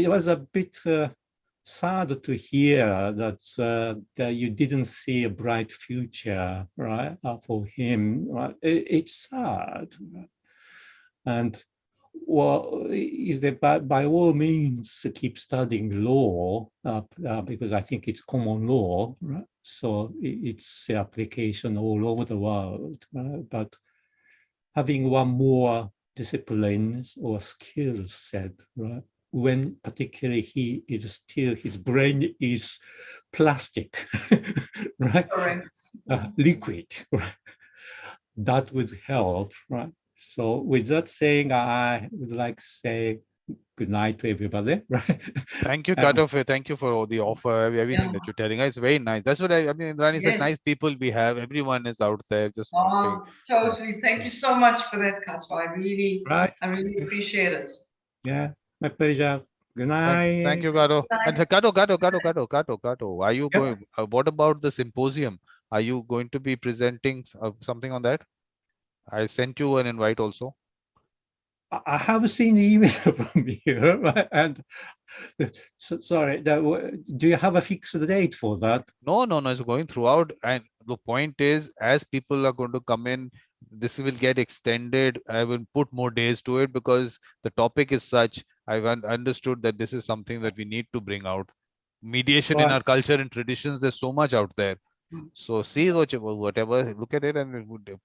was a bit sad to hear that you didn't see a bright future, right, for him. Right? It's sad, and well, by all means, keep studying law because I think it's common law, right? So it's application all over the world. Right? But having one more discipline or skill set, right? When particularly he is still, his brain is plastic, right? Liquid, right? That would help, right? So with that saying, I would like to say good night to everybody, right? Thank you, Kato. Thank you for all the offer, everything that you're telling us. It's very nice. That's what I mean, Indrani, such nice people we have. Everyone is out there just wanting. Totally. Thank you so much for that, Kato. I really appreciate it. Yeah, my pleasure. Good night. Thank you, Kato. And Kato, are you going? What about the symposium? Are you going to be presenting something on that? I sent you an invite also. I have seen the email from you, and sorry, do you have a fixed date for that? No, it's going throughout. And the point is, as people are going to come in, this will get extended. I will put more days to it because the topic is such. I've understood that this is something that we need to bring out. Mediation in our culture and traditions, there's so much out there. So see whatever, look at it, and it would.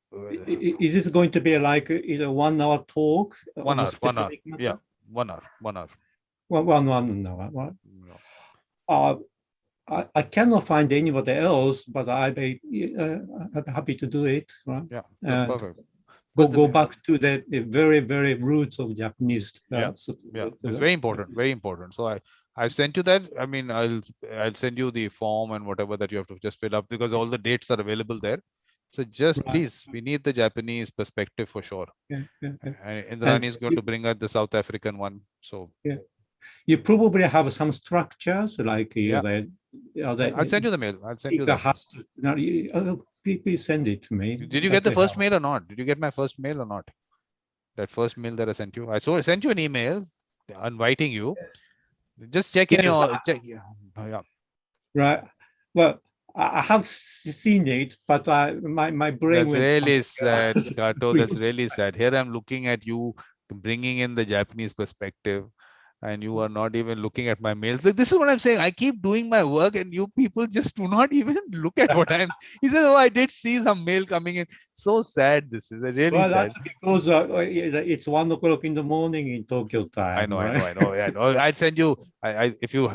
Is it going to be like a 1 hour talk? 1 hour, 1 hour. Yeah, 1 hour, 1 hour. One hour. I cannot find anybody else, but I'm happy to do it. Right? Yeah, perfect. Go back to the very, very roots of Japanese. It's very important, very important. So I've sent you that. I mean, I'll send you the form and whatever that you have to just fill up, because all the dates are available there. So just please, we need the Japanese perspective for sure. And Indrani is going to bring out the South African one. So you probably have some structures like I'll send you the mail. I'll send you that. Please send it to me. Did you get the first mail or not? Did you get my first mail or not? That first mail that I sent you. I sent you an email inviting you. Just check in your check. Yeah. Right. Well, I have seen it, but my brain. That's really sad, Kato. That's really sad. Here I'm looking at you bringing in the Japanese perspective, and you are not even looking at my mails. Like, this is what I'm saying. I keep doing my work, and you people just do not even look at what I'm. He says, "Oh, I did see some mail coming in." So sad. This is really sad. That's because it's 1 o'clock in the morning in Tokyo time. I know. Yeah, I'll send you. If you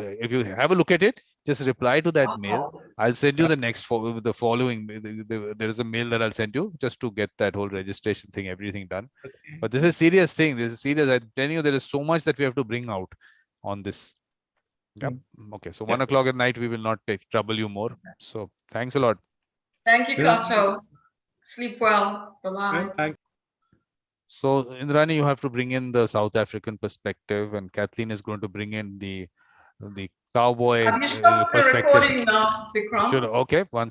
have a look at it, just reply to that mail. I'll send you the next the following. There is a mail that I'll send you just to get that whole registration thing, everything done. But this is a serious thing. This is serious. I'm telling you, there is so much that we have to bring out on this. Yep. Okay. So 1 o'clock at night, we will not trouble you more. So thanks a lot. Thank you, Kato. Sleep well. Bye-bye. So Indrani, you have to bring in the South African perspective, and Kathleen is going to bring in the cowboy Have you stopped the recording now, Vikram? Okay. Once